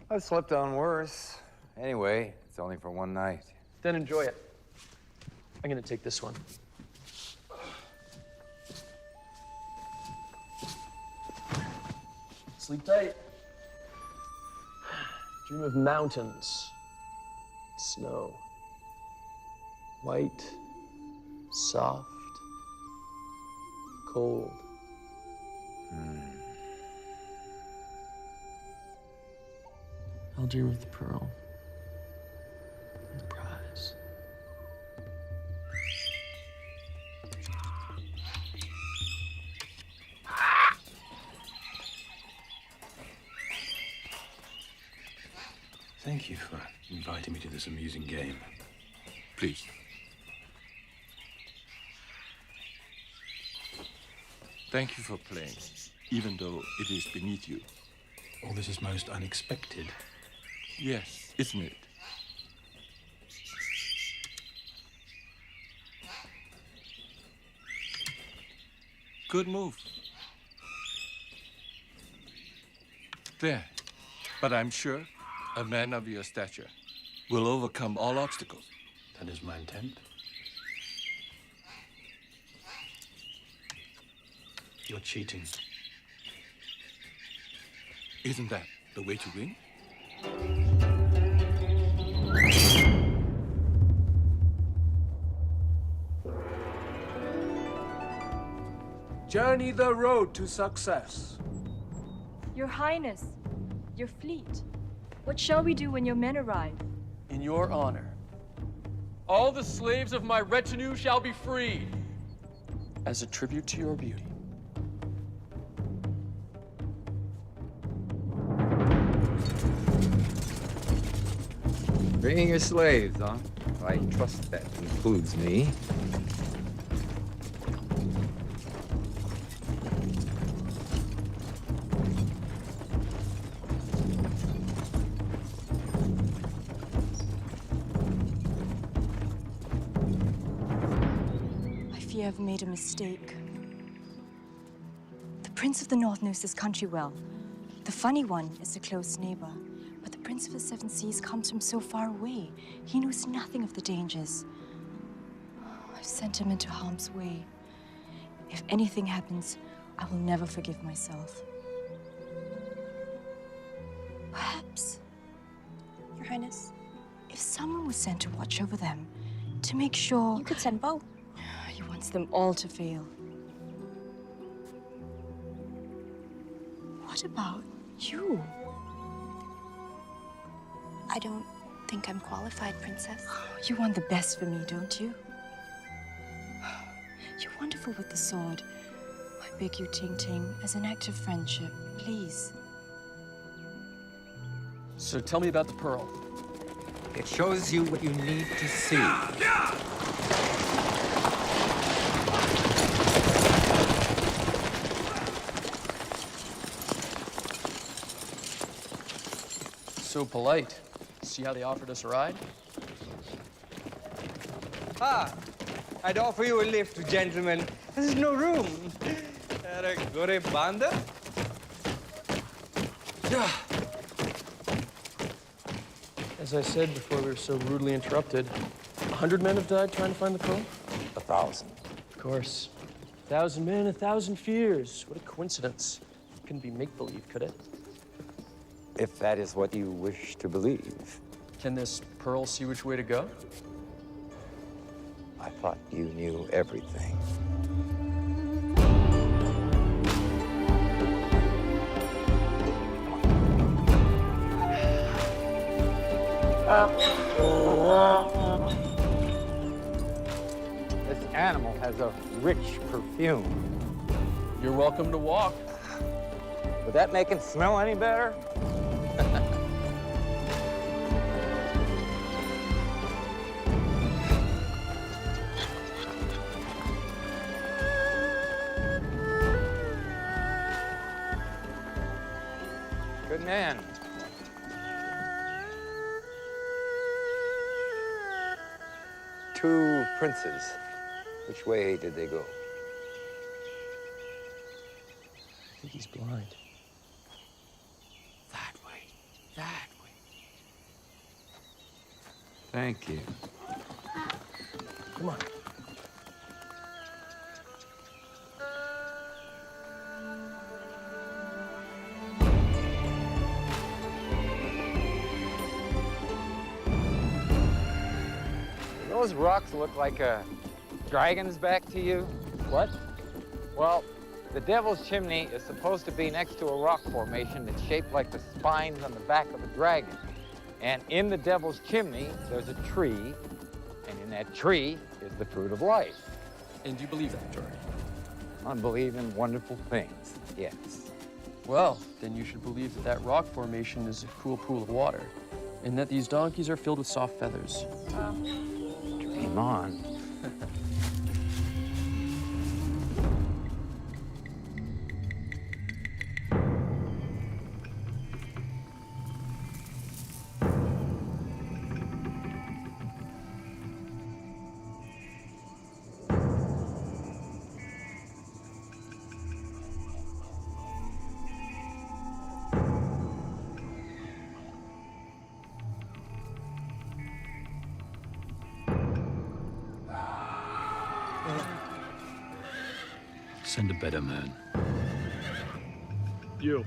I've slept on worse. Anyway, it's only for one night. Then enjoy it. I'm gonna take this one. Sleep tight. Dream of mountains, snow, white, soft, cold. I'll dream of the pearl and the prize. Thank you for inviting me to this amusing game. Please, Thank you for playing, even though it is beneath you. All this is most unexpected. Yes, isn't it? Good move. There. But I'm sure a man of your stature will overcome all obstacles. That is my intent. You're cheating. Isn't that the way to win? Journey the road to success. Your Highness, your fleet. What shall we do when your men arrive? In your honor, all the slaves of my retinue shall be freed as a tribute to your beauty. Bringing your slaves, huh? I trust that includes me. I fear I've made a mistake. The Prince of the North knows this country well. The funny one is a close neighbor. But the Prince of the Seven Seas comes from so far away. He knows nothing of the dangers. I've sent him into harm's way. If anything happens, I will never forgive myself. Perhaps, Your Highness, if someone was sent to watch over them, to make sure... You could send Bo. He wants them all to fail. What about you? I don't think I'm qualified, Princess. You want the best for me, don't you? You're wonderful with the sword. I beg you, Ting Ting, as an act of friendship, please. So tell me about the pearl. It shows you what you need to see. So polite. See how they offered us a ride? Ah, I'd offer you a lift, gentlemen. There's no room. Gore banda? As I said before we were so rudely interrupted, 100 men have died trying to find the pearl? 1,000. Of course. 1,000 men, 1,000 fears. What a coincidence. Couldn't be make-believe, could it? If that is what you wish to believe. Can this pearl see which way to go? I thought you knew everything. This animal has a rich perfume. You're welcome to walk. Would that make it smell any better? Good man. Two princes. Which way did they go? I think he's blind. That way. That way. Thank you. Come on. Those rocks look like a dragon's back to you. What? Well, the Devil's Chimney is supposed to be next to a rock formation that's shaped like the spines on the back of a dragon. And in the Devil's Chimney, there's a tree, and in that tree is the fruit of life. And do you believe that, George? I believe in wonderful things, yes. Well, then you should believe that that rock formation is a cool pool of water, and that these donkeys are filled with soft feathers. Dream on. Send a better man. You.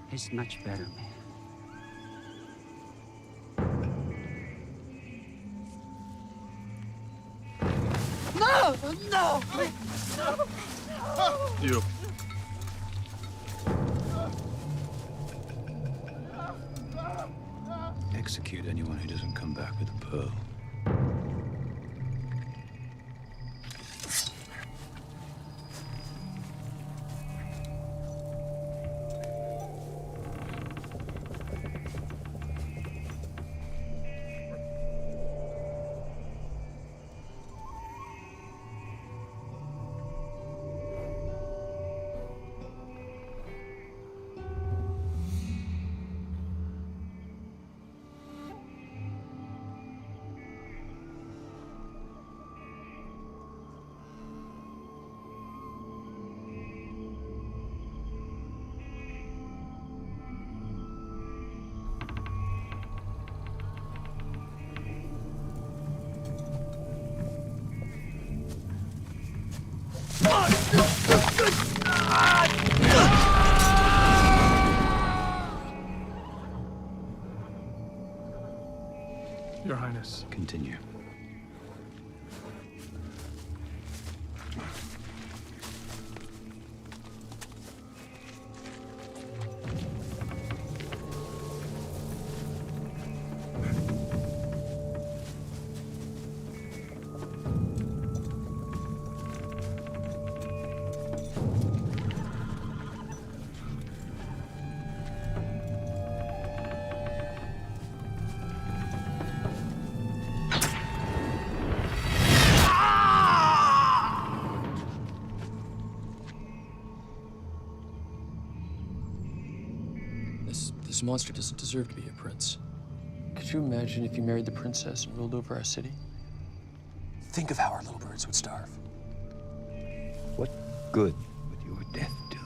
He's much better, man. No! No! You. Execute anyone who doesn't come back with a pearl. Your Highness. Continue. This monster doesn't deserve to be a prince. Could you imagine if you married the princess and ruled over our city? Think of how our little birds would starve. What good would your death do?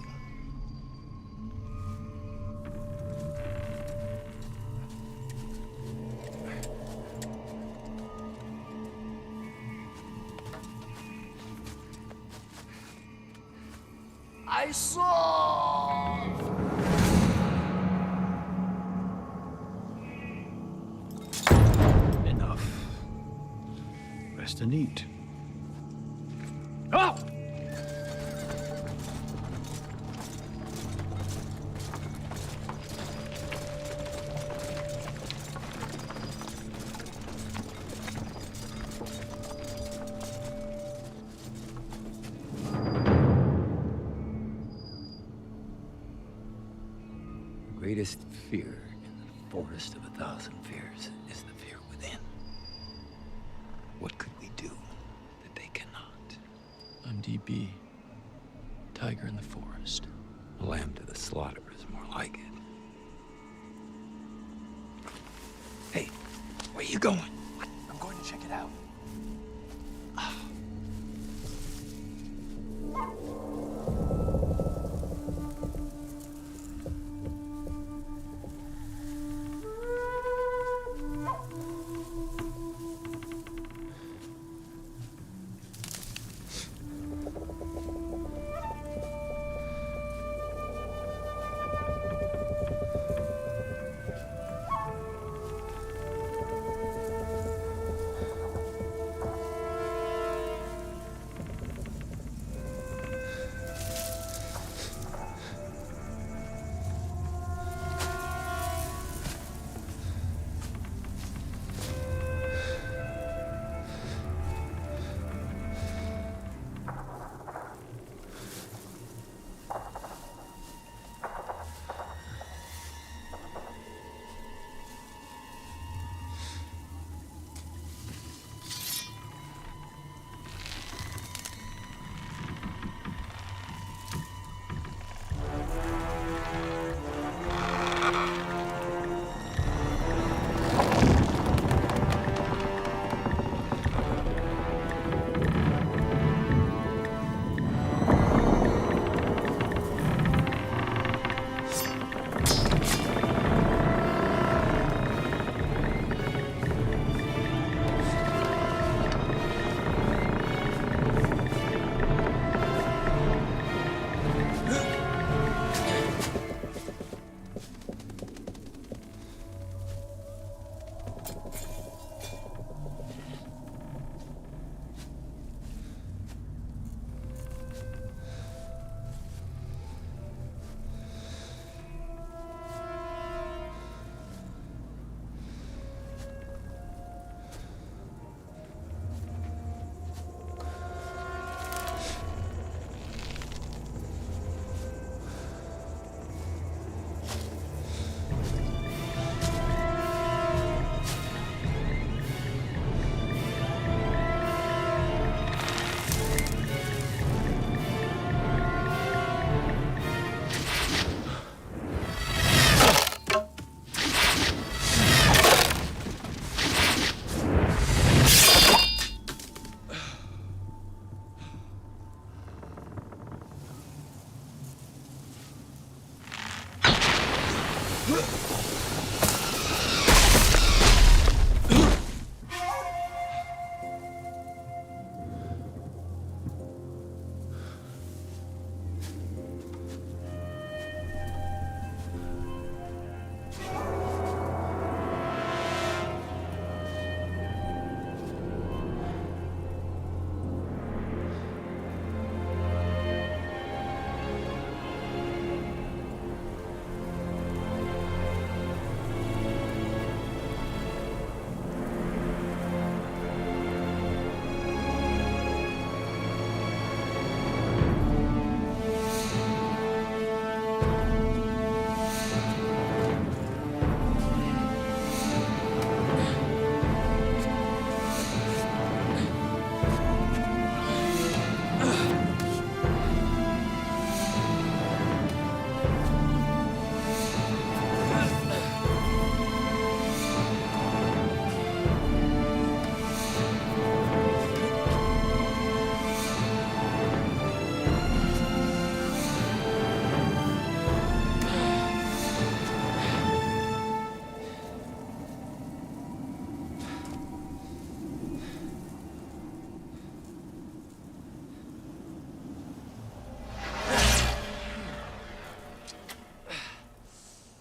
I saw! Enough. Rest and eat. Oh! The greatest fear in the forest of 1,000 fears is the fear within. What could we do that they cannot? I'm DB. Tiger in the forest. A lamb to the slaughter is more like it. Hey, where you going? I'm going to check it out.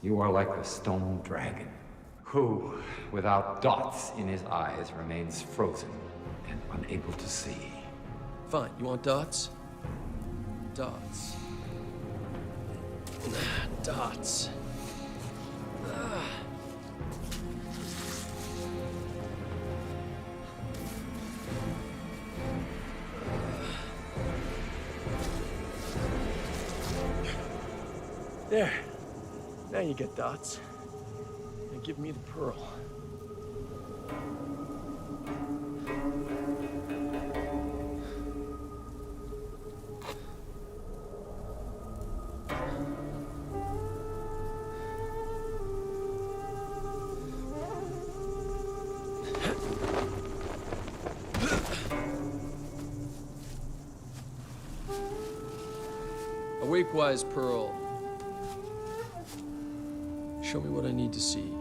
You are like a stone dragon, who, without dots in his eyes, remains frozen and unable to see. Fine, you want dots? Dots. Dots. There. Now you get dots. Now give me the pearl. A wake-wise pearl. Show me what I need to see.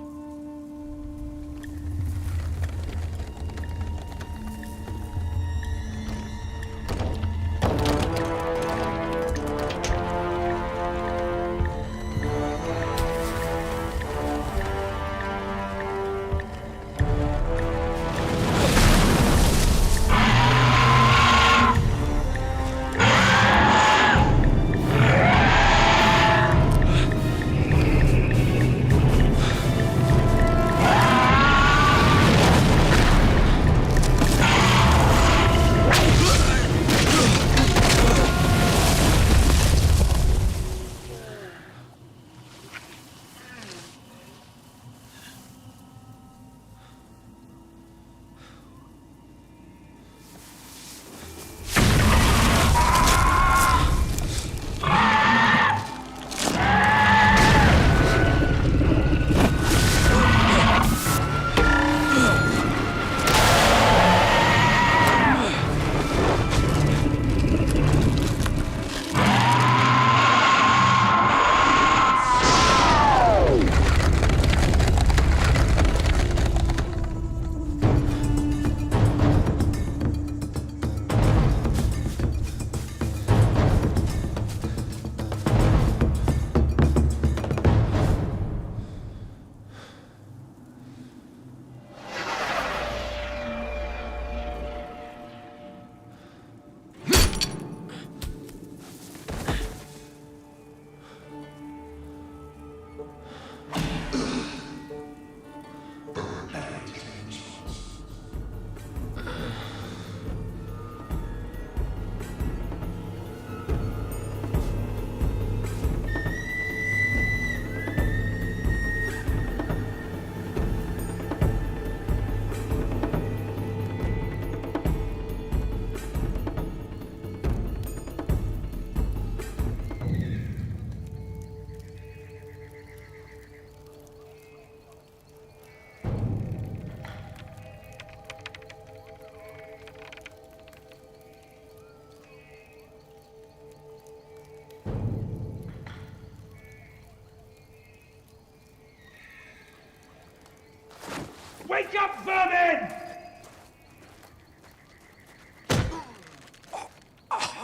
vermin!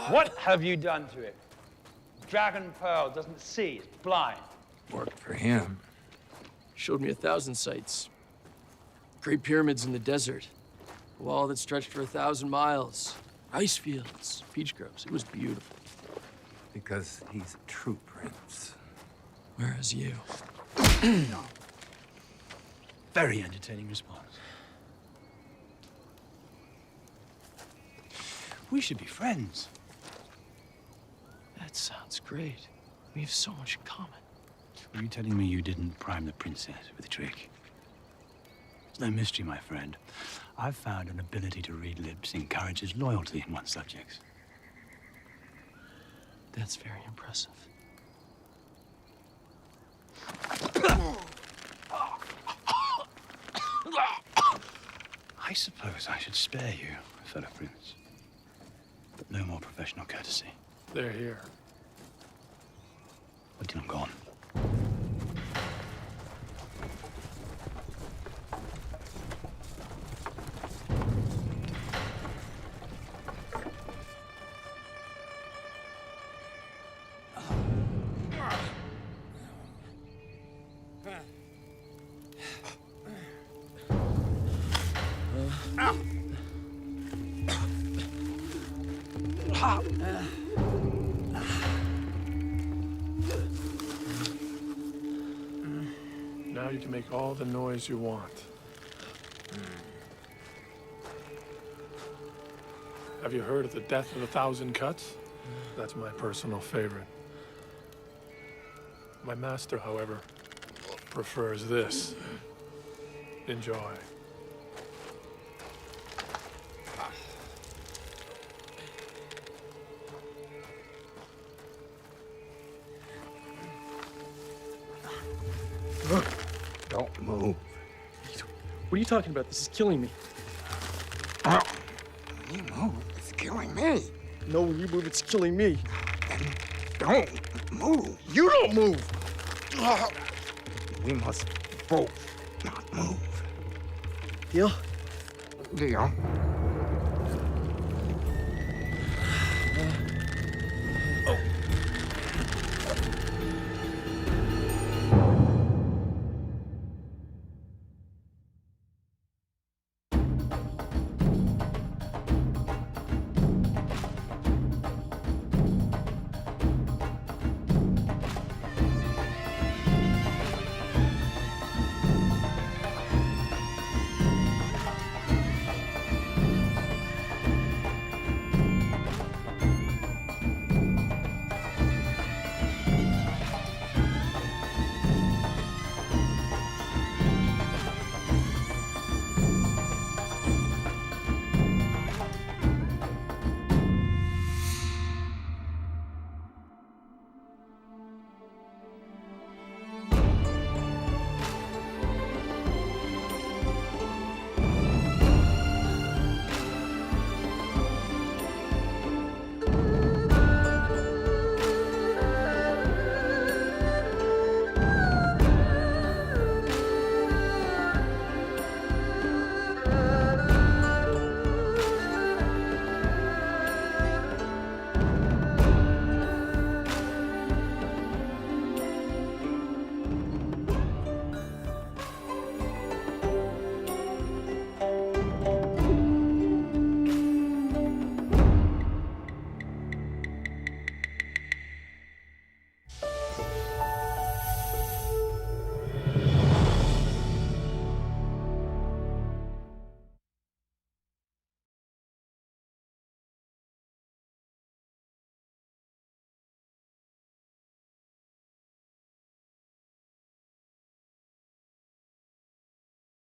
What have you done to it? Dragon Pearl doesn't see, it's blind. Worked for him. Showed me 1,000 sites. Great pyramids in the desert. A wall that stretched for 1,000 miles. Rice fields, peach groves. It was beautiful. Because he's a true prince. Whereas you. Very entertaining response. We should be friends. That sounds great. We have so much in common. Were you telling me you didn't prime the princess with a trick? It's no mystery, my friend. I've found an ability to read lips encourages loyalty in one's subjects. That's very impressive. I suppose I should spare you, fellow prince. But no more professional courtesy. They're here. Wait till I'm gone. Now you can make all the noise you want. Have you heard of the Death of 1,000 Cuts? That's my personal favorite. My master, however, prefers this. Enjoy. Don't move. What are you talking about? This is killing me. You move, it's killing me. No, when you move, it's killing me. Don't move. You don't move! We must both not move. Deal? Deal.